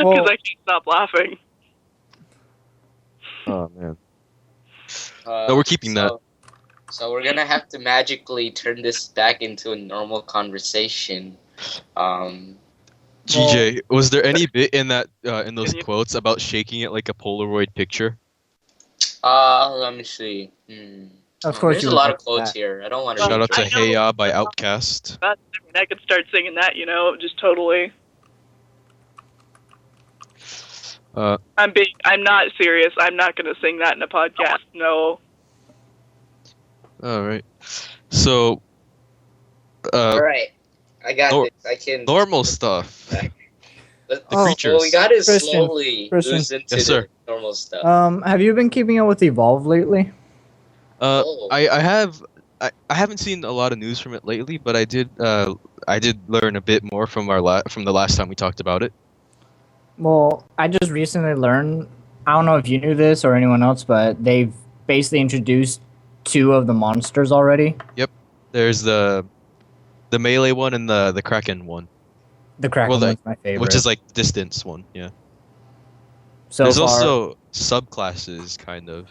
Well, I can't stop laughing. Oh man. No, we're keeping that. So we're gonna have to magically turn this back into a normal conversation. GJ, was there any bit in that in those Can you- quotes about shaking it like a Polaroid picture? Let me see. of course There's you a would lot like of quotes that. here. I don't want to. Shout out to I know. Hey Ya by Outkast. I mean, I could start singing that, you know, just totally. I'm not serious. I'm not going to sing that in a podcast. No. All right. So, All right, I got nor- this. I can. normal stuff. The Oh, creatures. Well, we gotta Christian, slowly Christian. lose into Yes, sir. the normal stuff. Have you been keeping up with Evolve lately? Oh. I haven't seen a lot of news from it lately, but I did learn a bit more from from the last time we talked about it. Well, I just recently learned. I don't know if you knew this or anyone else, but they've basically introduced 2 of the monsters already. There's the melee one and the Kraken one, The Kraken Well, one's my favorite. which is like distance one. Yeah. so There's far. also subclasses, kind of.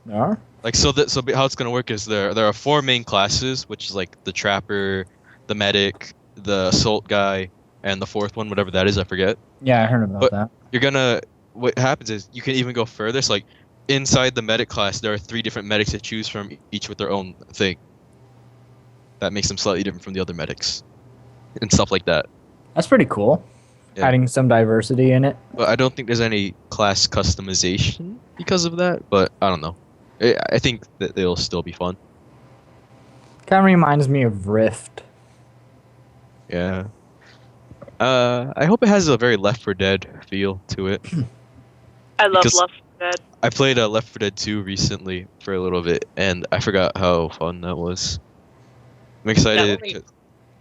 There are? Like how it's gonna work is there are 4 main classes, which is like the trapper, the medic, the assault guy, and the 4th one, whatever that is, I forget. Yeah, I heard about But- that. What happens is you can even go further. So like inside the medic class, there are 3 different medics to choose from, each with their own thing. That makes them slightly different from the other medics, and stuff like that. That's pretty cool. Yeah. Adding some diversity in it. But I don't think there's any class customization because of that. But I don't know. I think that they'll still be fun. Kind of reminds me of Rift. Yeah. I hope it has a very Left 4 Dead feel to it. I love Because- Left 4 Dead. I played Left 4 Dead 2 recently for a little bit, and I forgot how fun that was. I'm excited. only-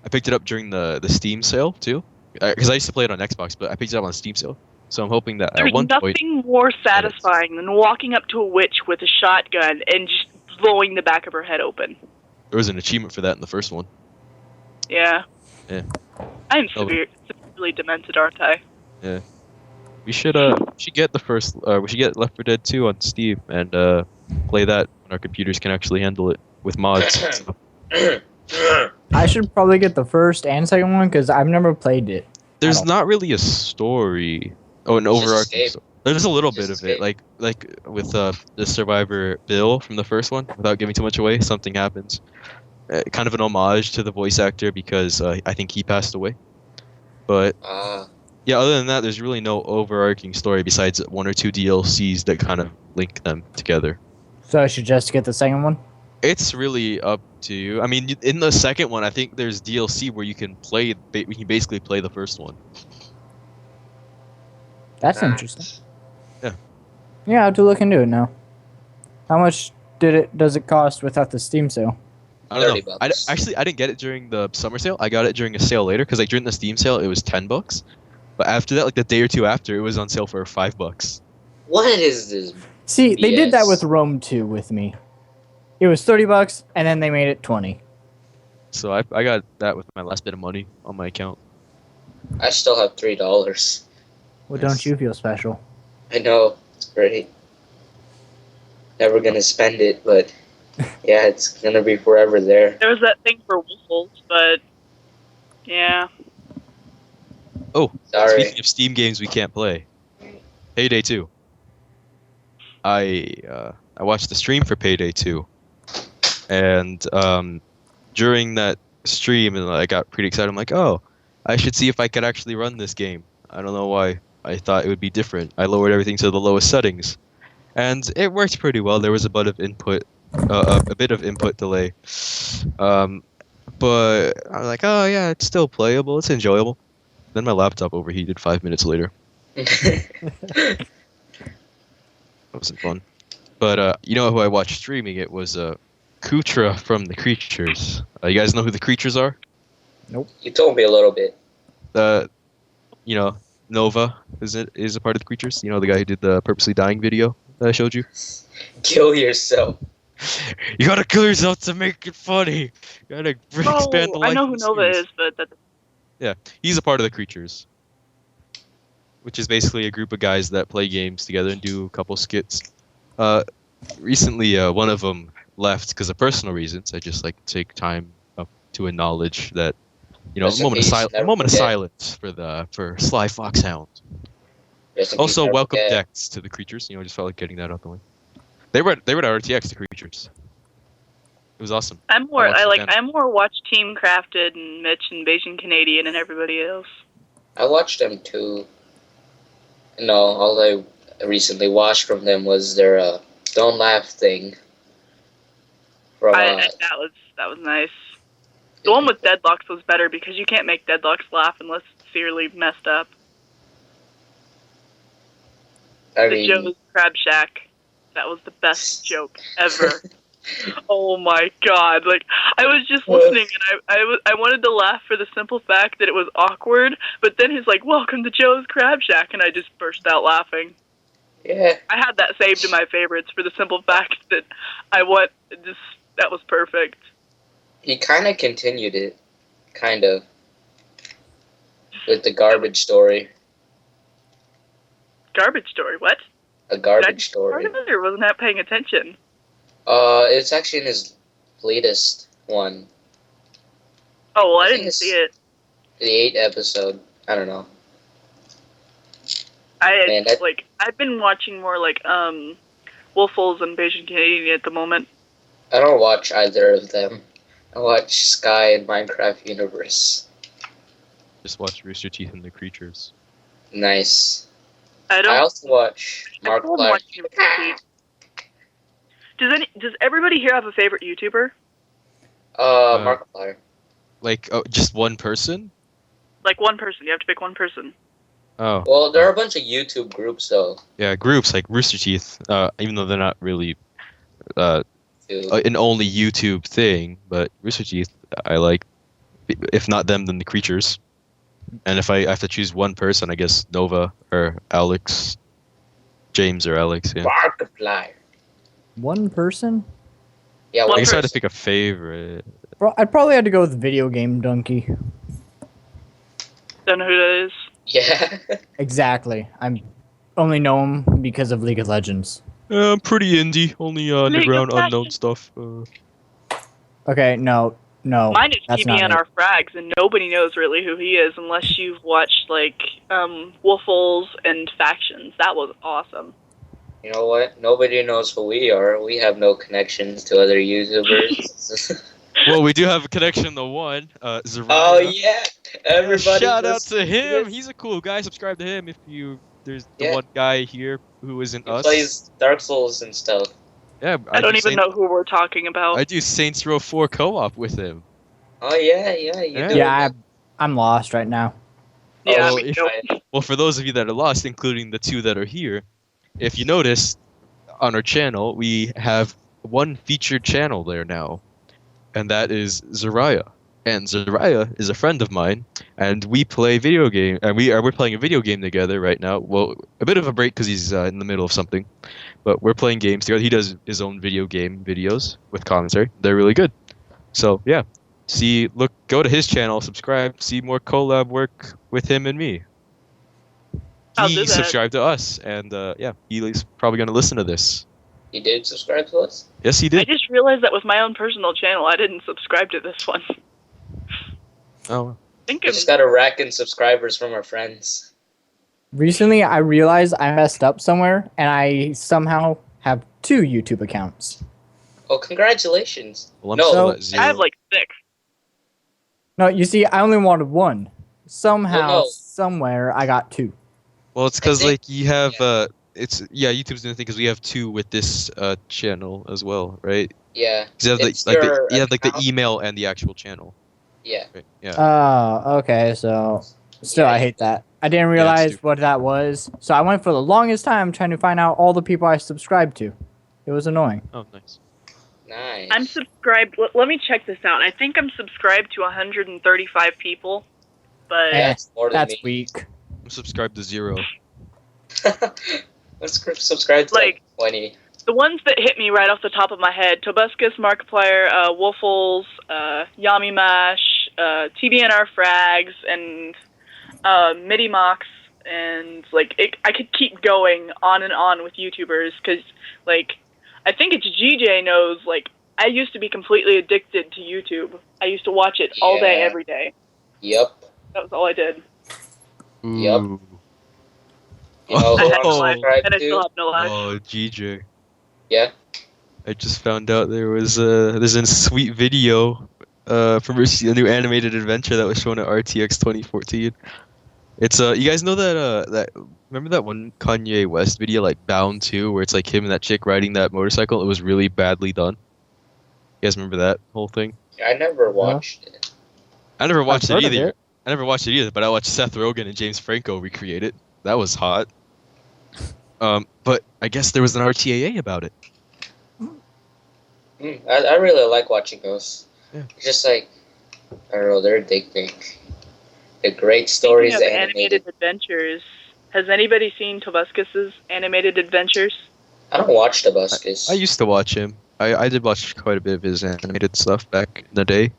I picked it up during the Steam sale too, because I used to play it on Xbox, but I picked it up on Steam sale. So I'm hoping that There's at one point, nothing more satisfying than walking up to a witch with a shotgun and just blowing the back of her head open. there was an achievement for that in the first one. Yeah. Yeah. I'm Oh. severely demented, aren't I? We should get the first. We should get Left 4 Dead 2 on Steam and play that when our computers can actually handle it with mods. and stuff. I should probably get the first and second one because I've never played it. There's don't- not really a story. Oh, an Just overarching escape. story. There's a little Just bit of it, escape. like with the survivor Bill from the first one. Without giving too much away, something happens. Kind of an homage to the voice actor because I think he passed away. But yeah, other than that, there's really no overarching story besides 1 or 2 DLCs that kind of link them together. So I should just get the second one? It's really up to you. I mean, in the second one, I think there's DLC where you can basically play the first one. That's Nice. interesting. Yeah. Yeah, I have to look into it now. How much does it cost without the Steam sale? I don't 30 know. bucks. I didn't get it during the summer sale. I got it during a sale later because like during the Steam sale it was $10. But after that, like the day or two after, it was on sale for $5. What is this? See, they did that BS. with Rome 2 with me. It was $30, and then they made it 20. So I got that with my last bit of money on my account. I still have $3. Well, Yes. don't you feel special? I know, it's great. Never gonna spend it, but yeah, it's gonna be forever there. There was that thing for Waffles, but yeah. Oh, Sorry. speaking of Steam games we can't play, Payday 2. I watched the stream for Payday 2, and during that stream, and I got pretty excited. I'm like, oh, I should see if I could actually run this game. I don't know why. I thought it would be different. I lowered everything to the lowest settings, and it worked pretty well. There was a bit of input delay, but I'm like, oh yeah, it's still playable. It's enjoyable. Then my laptop overheated 5 minutes later. That wasn't fun. But you know who I watched streaming? It was Kutra from the Creatures. You guys know who the Creatures are? You told me a little bit. You know, Nova is a part of the Creatures. You know, the guy who did the Purposely Dying video that I showed you. Kill yourself. You gotta kill yourself to make it funny. You gotta expand the life. I know of who the Nova series. is, but that, Yeah, he's a part of the Creatures, which is basically a group of guys that play games together and do a couple skits. Recently, one of them left because of personal reasons. I just like to take time up to acknowledge that, you know, Rest a in moment of peace, silence. A never moment of forget. silence for Sly Foxhound. Rest in peace, Also, never welcome forget. Dex to the Creatures. You know, I just felt like getting that out the way. They were at RTX, the Creatures. It was awesome. I'm more watched it again. I more watch Team Crafted and Mitch and Beijing Canadian and everybody else. I watched them too. No, all I recently watched from them was their "Don't Laugh" thing. From That was nice. The one with Deadlocks was better because you can't make Deadlocks laugh unless it's seriously messed up. I The mean, Joe's Crab Shack. That was the best joke ever. Oh my god! Like I was just listening, and I wanted to laugh for the simple fact that it was awkward. But then he's like, "Welcome to Joe's Crab Shack," and I just burst out laughing. yeah, I had that saved in my favorites for the simple fact that that was perfect. he kind of continued it, kind of, with the garbage story. Garbage story. What? A Did I garbage just part story. of it, or wasn't I paying attention? It's actually in his latest one, Oh well, I I think didn't it's- see it. the 8th episode. I don't know. Man, I've been watching more like Wolfles and Beijing Canadian at the moment. I don't watch either of them. I watch Sky and Minecraft Universe. Just watch Rooster Teeth and the Creatures. Nice. I I don't. also watch I don't Markiplier. watch YouTube. Does everybody here have a favorite YouTuber? Markiplier. Like, just one person? Like one person. You have to pick one person. Oh. Well, there are a bunch of YouTube groups though. Yeah, groups like Rooster Teeth, even though they're not really Too. an only YouTube thing, but Rooster Teeth, I like. If not them, then the Creatures. And if I have to choose one person, I guess Nova or Alex. James or Alex, yeah. Markiplier. One person? Yeah, I one guess I had to person. pick a favorite. Bro, I'd probably have to go with Video Game Donkey. Don't know who that is. Yeah. Exactly. I'm only know him because of League of Legends. Pretty indie, only underground, Legends. unknown stuff. Okay, no. Mine is that's not PBN it. our frags, and nobody knows really who he is unless you've watched like Wolfles and Factions. That was awesome. You know what? Nobody knows who we are. We have no connections to other YouTubers. Well, we do have a connection to one, Zariah. Oh yeah, everybody. Shout out listens to him. this. He's a cool guy. Subscribe to him if you. There's the Yeah. one guy here who isn't He us. plays Dark Souls and stuff. Yeah, I don't do even know who we're talking about. I do Saints Row 4 co-op with him. Oh yeah, you Yeah. do. Yeah, I'm lost right now. Yeah, Oh, I mean, if- nope. Well, for those of you that are lost, including the two that are here, if you notice on our channel, we have one featured channel there now, and that is Zariah. and Zariah is a friend of mine, and we play video game, and we're playing a video game together right now. Well, a bit of a break because he's in the middle of something, but we're playing games together. He does his own video game videos with commentary. They're really good. So yeah, go to his channel, subscribe, see more collab work with him and me. I'll do He that. subscribed to us, and yeah, he's probably gonna listen to this. He did subscribe to us? Yes, he I did. just realized that with my own personal channel, I didn't subscribe to this one. Oh, I think We just got a rack in subscribers from our friends. Recently, I realized I messed up somewhere, and I somehow have 2 YouTube accounts. Oh, congratulations. well, I'm No. still So- at 0. I have like 6. No, you see, I only wanted 1. Somehow, Well, no. somewhere, I got 2. Well, it's because think- like you have YouTube's doing the thing because we have 2 with this channel as well, right? Yeah. 'Cause you have It's your you have like the account. email and the actual channel. Yeah. Right? Yeah. Oh, okay, so still, I hate that. I didn't realize stupid. what that was, so I went for the longest time trying to find out all the people I subscribed to. It was annoying. Oh, nice. Nice. I'm subscribed. Let me check this out. I think I'm subscribed to 135 people, but That's more than That's me. weak. I'm subscribed to 0. Let's subscribe to Like- 20. the ones that hit me right off the top of my head: Tobuscus, Markiplier, Wolfles, Yami Mash, TBNR Frags, and Midi Mox, and I could keep going on and on with YouTubers because I think it's GJ knows I used to be completely addicted to YouTube. I used to watch it all day, Yeah. every day. Yep. That was all I did. Yep. Ooh. You know I who had I'm no life, subscribed and I still to? have no life. Oh, GJ. Yeah. I just found out there's a sweet video from a new animated adventure that was shown at RTX 2014. It's you guys know that remember that one Kanye West video like Bound 2 where it's like him and that chick riding that motorcycle? It was really badly done. You guys remember that whole thing? I never watched it. I never watched I've it heard of either. it. I never watched it either, but I watched Seth Rogen and James Franco recreate it. That was hot. But I guess there was an RTAA about it. I really like watching those. Yeah. It's just I don't know, they're addicting. They're great stories Speaking of animated. animated adventures, has anybody seen Tobuscus's animated adventures? I don't watch Tobuscus. I used to watch him. I did watch quite a bit of his animated stuff back in the day.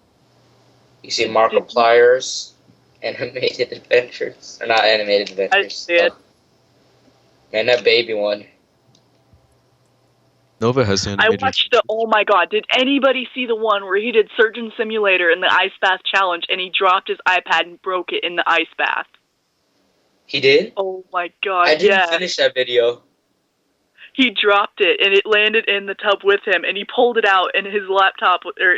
You see Markiplier's animated adventures. Or not animated adventures. I did. Man, that baby one. Nova has I animated. watched oh my god, did anybody see the one where he did Surgeon Simulator in the ice bath challenge and he dropped his iPad and broke it in the ice bath? He did? Oh my god, I didn't yeah. finish that video. He dropped it and it landed in the tub with him and he pulled it out and his laptop, or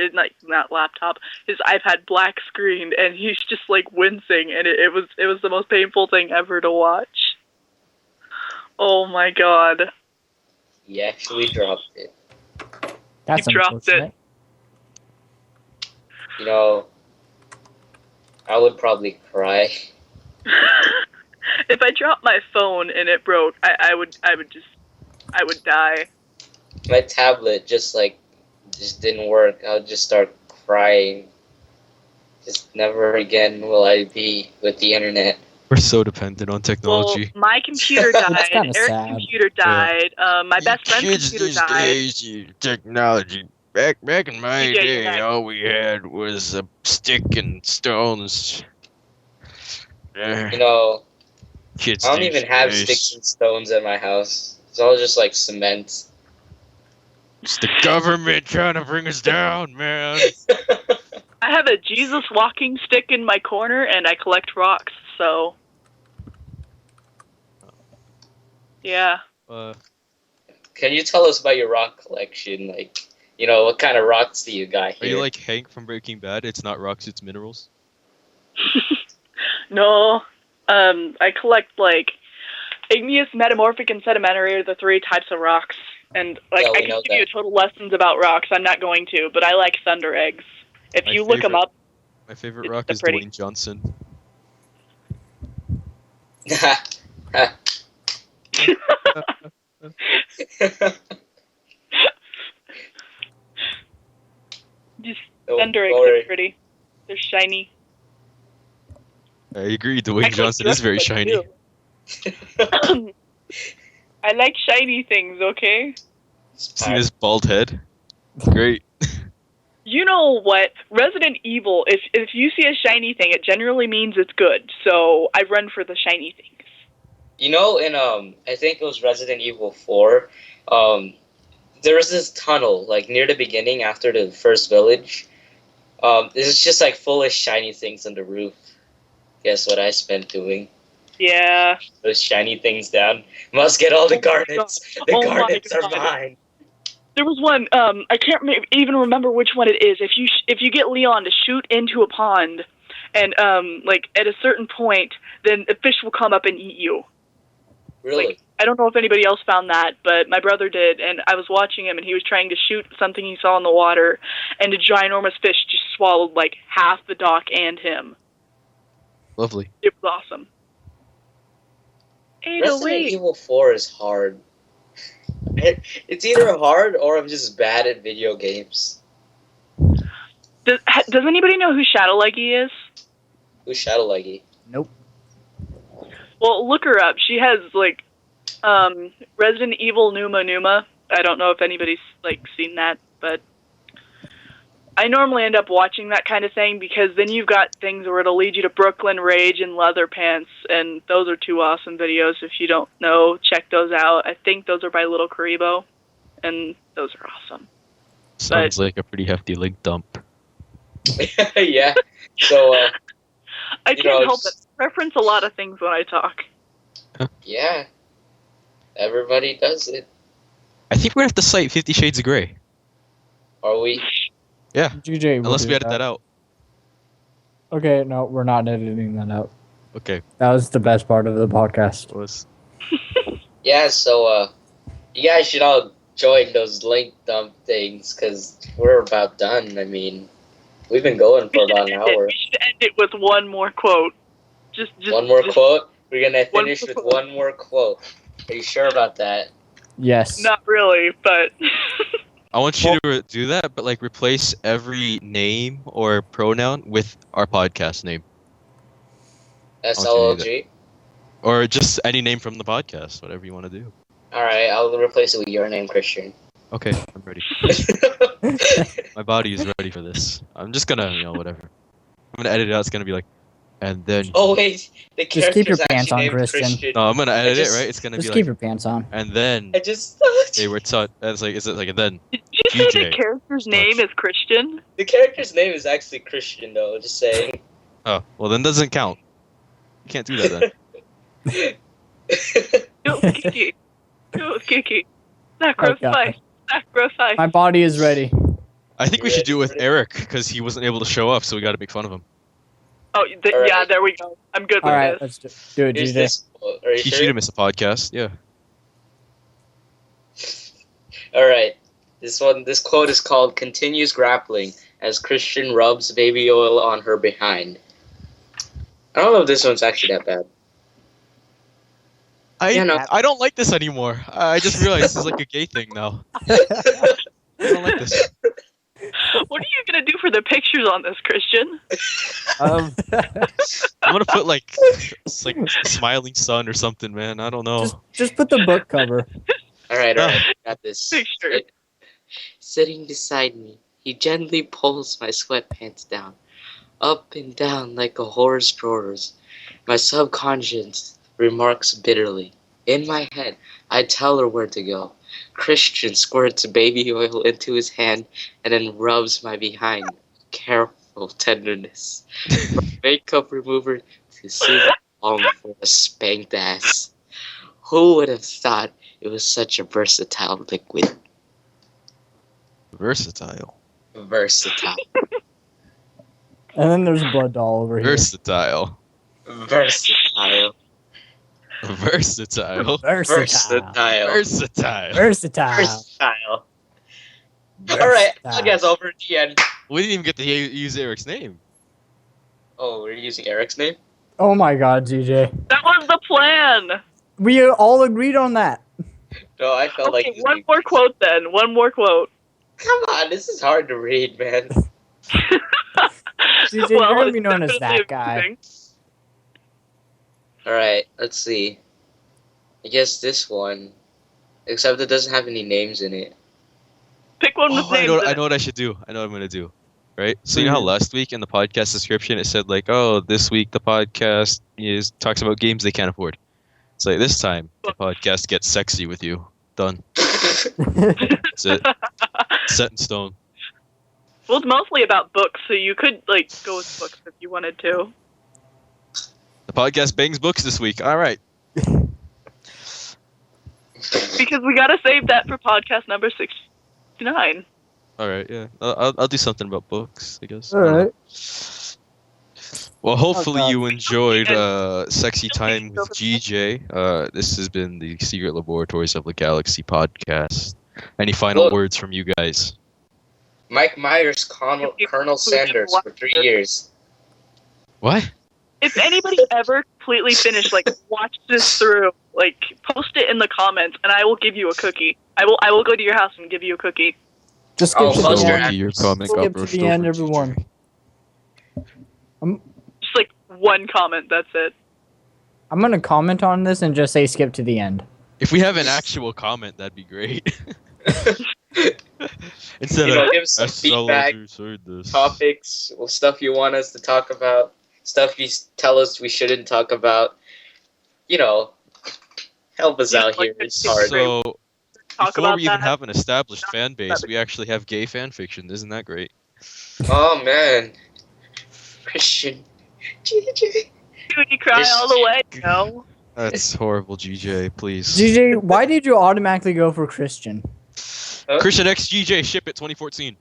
not laptop, his iPad black screened and he's just wincing and it was the most painful thing ever to watch. Oh my god. He actually dropped it. That's He dropped it. unfortunate. You know, I would probably cry. If I dropped my phone and it broke, I would die. My tablet just didn't work. I would just start crying. Just never again will I be with the internet. We're so dependent on technology. Well, my computer died. kinda Eric's sad. computer died. My best friend's computer died. Technology. Back in my Yeah, day, yeah. all we had was a stick and stones. You know, Kids I don't these even have days. sticks and stones at my house. It's all just cement. It's the government trying to bring us down, man. I have a Jesus walking stick in my corner, and I collect rocks. So, yeah. Can you tell us about your rock collection? What kind of rocks do you got Are here? you like Hank from Breaking Bad? It's not rocks, it's minerals. No. I collect igneous, metamorphic, and sedimentary are the 3 types of rocks. And Yeah, we I can know give you that. total lessons about rocks. I'm not going to, but I like thunder eggs. If My you look them favorite- up, My favorite It's rock the is pretty- Dwayne Johnson. just Don't thunder eggs worry. are pretty. They're shiny. I agree. Dwayne Actually, Johnson is very like shiny. you. I like shiny things, okay? Seen his bald head? Great. You know what? Resident Evil, if you see a shiny thing, it generally means it's good. So I run for the shiny things. You know, in I think it was Resident Evil 4, there was this tunnel like near the beginning after the first village. It's just like full of shiny things on the roof. Guess what I spent doing? Yeah. Those shiny things down. Must get all the Oh my garnets. God. The Oh my garnets are God. mine. There was one. I can't even remember which one it is. If you get Leon to shoot into a pond, and like at a certain point, then a fish will come up and eat you. Really? Like, I don't know if anybody else found that, but my brother did, and I was watching him, and he was trying to shoot something he saw in the water, and a ginormous fish just swallowed like half the dock and him. Lovely. It was awesome. Resident 808. Evil 4 is hard. It's either hard or I'm just bad at video games. Does anybody know who SLLG is? Who's SLLG? Nope. Well, look her up. She has like Resident Evil Numa. I don't know if anybody's like seen that, but I normally end up watching that kind of thing because then you've got things where it'll lead you to Brooklyn Rage and Leather Pants, and those are two awesome videos. If you don't know, check those out. I think those are by Little Karibo, and those are awesome. Sounds like a pretty hefty link dump. Yeah. So, I can't help it. I reference a lot of things when I talk. yeah. Everybody does it. I think we're gonna have to cite 50 Shades of Grey. Are we? Yeah. GJ will Unless do we edit that out. Okay, no, we're not editing that out. Okay. That was the best part of the podcast. Was Yeah, so, you guys should all join those link dump things, because we're about done. I mean, we've been going for about an hour. We should end it with one more quote. Just One more quote? We're gonna One finish more with quote. one more quote. Are you sure about that? Yes. Not really, but I want you to do that, but like replace every name or pronoun with our podcast name, SLLG? or just any name from the podcast, whatever you want to do. Alright, I'll replace it with your name, Christian. Okay, I'm ready. My body is ready for this. I'm just gonna, whatever. I'm gonna edit it out. It's gonna be like, and then. Oh, wait. The Just keep your character's pants actually on, named Christian. No, I'm gonna edit just- it, right? It's gonna Just be keep like, your pants on. and then I just... they were taught. It's like, is it like, and then did you say DJ. the character's name is Christian? The character's name is actually Christian, though. Just saying. Oh, well then doesn't count. You can't do that then. It was Kiki. It was Kiki. Sacrifice. Sacrifice. My body is ready. I think we should do it with Eric because he wasn't able to show up, so we got to make fun of him. Oh, Alright. yeah, there we go. I'm good All with right, this. let's do it, Here's GJ. this quote. Are you He sure? should have missed a podcast. Yeah. Alright. This quote is called "Continues grappling as Christian rubs baby oil on her behind." I don't know if this one's actually that bad. I don't like this anymore. I just realized this is like a gay thing now. I don't like this. What are you gonna do for the pictures on this, Christian? I'm gonna put like smiling sun or something, man. I don't know. just put the book cover. Alright, I got this. Picture. Sitting beside me, he gently pulls my sweatpants down, up and down like a horse's drawers. My subconscious remarks bitterly. In my head, I tell her where to go. Christian squirts baby oil into his hand and then rubs my behind. Careful tenderness. From makeup remover to super balm for a spanked ass. Who would have thought it was such a versatile liquid? Versatile. Versatile. And then there's Blooddoll over here. Versatile. Versatile. Versatile. Versatile. Versatile. Versatile. Versatile. Alright, I guess over at the end. We didn't even get to use Eric's name. Oh, we're using Eric's name? Oh my God, GJ. That was the plan. We all agreed on that. No, I felt Okay, like... one more quote then. One more quote. Come on, this is hard to read, man. CJ, you're gonna be known as that guy. amazing. Alright, let's see. I guess this one. Except it doesn't have any names in it. Pick one with Oh, names. I know what I should do. I know what I'm gonna do. Right? So you know how last week in the podcast description it said like, oh, this week the podcast talks about games they can't afford. It's like this time the podcast gets sexy with you. Done. That's it. Set in stone. Well, it's mostly about books, so you could like go with books if you wanted to. The podcast bangs books this week. All right. Because we gotta save that for podcast number 69. All right. Yeah. I'll do something about books, I guess. All right. Well, hopefully God. you enjoyed Sexy Time with GJ. This has been the Secret Laboratories of the Galaxy podcast. Any final words from you guys? Mike Myers, Colonel Sanders for 3 years. What? If anybody ever completely finished, like, watch this through, like, post it in the comments, and I will give you a cookie. I will go to your house and give you a cookie. Just skip to post the your end. Your comment got Skip to brushed the end, over, everyone. Just, like, one comment, that's it. I'm gonna comment on this and just say skip to the end. If we have an actual comment, that'd be great. Instead You know, of give us some feedback, SLLG said this. topics, stuff you want us to talk about, stuff you tell us we shouldn't talk about. You know, help us out here. It's hard. So, Talk before about we even that. have an established fan base, we actually have gay fan fiction. Isn't that great? Oh man, Christian, GJ. Dude, you cry all the way, you know? That's horrible, GJ. Please. GJ, why did you automatically go for Christian? Huh? Christian X GJ, ship it 2014.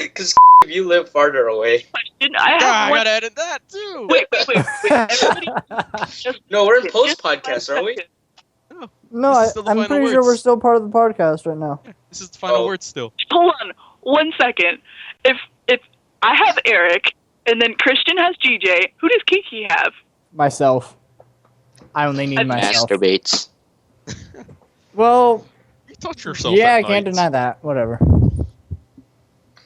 Because you live farther away. Didn't I have I one? gotta edit that too. Wait. Everybody, just No, we're in just post-podcast, one aren't we? second. No, This is still the I'm final pretty sure we're words. still part of the podcast right now. This is the final Oh. word still. Hold on, 1 second. If I have Eric, and then Christian has GJ, who does Kiki have? Myself. I only need myself. Masturbates. Well, You touch yourself. yeah, at I can't night. deny that. Whatever.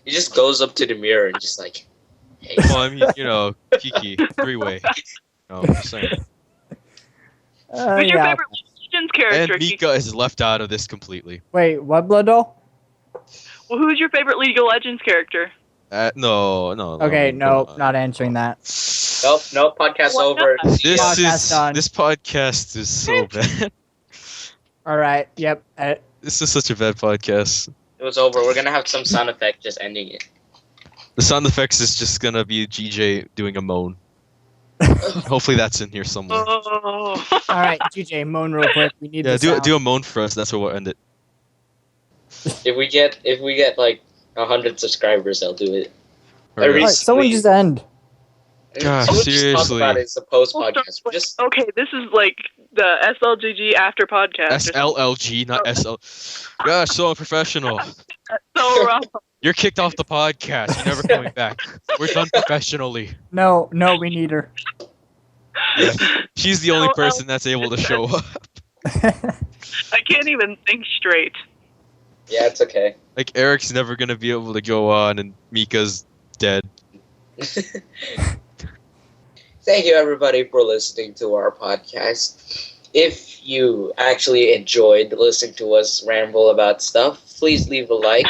He just goes up to the mirror and just like, hey. Well, I mean, you know, Kiki, three-way. No, I'm just saying. Who's your Yeah. favorite Legends character? And Kiki? Mika is left out of this completely. Wait, what, Blooddoll? Well, who's your favorite League of Legends character? No. Okay, no, come on. not answering that. Nope, podcast Why over. not? Podcast done. This podcast is so bad. All right. Yep. This is such a bad podcast. It was over. We're gonna have some sound effect just ending it. The sound effects is just gonna be GJ doing a moan. Hopefully that's in here somewhere. Oh. All right, GJ, moan real quick. We need Yeah, the sound. do a moan for us. That's where we'll end it. If we get like 100 subscribers, I'll do it. Alright. All right, someone just end. Gosh, So we'll just talk seriously. about it as a post Well, podcast. so- Just Okay, this is like the SLGG after podcast. or something. SLLG, not SL. Gosh, so unprofessional. So wrong. You're kicked off the podcast. You're never coming back. We're done professionally. No, we need her. Yeah. She's the only No, person that's able to show up. I can't even think straight. yeah, it's okay. Like, Eric's never gonna be able to go on, and Mika's dead. Thank you, everybody, for listening to our podcast. If you actually enjoyed listening to us ramble about stuff, please leave a like.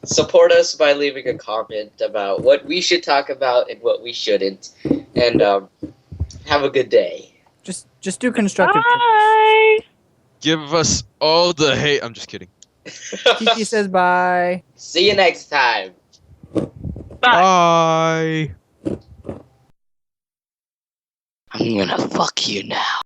Support us by leaving a comment about what we should talk about and what we shouldn't. And have a good day. Just do constructive. Bye. Give us all the hate. I'm just kidding. Kiki says bye. See you next time. Bye. Bye. I'm gonna fuck you now.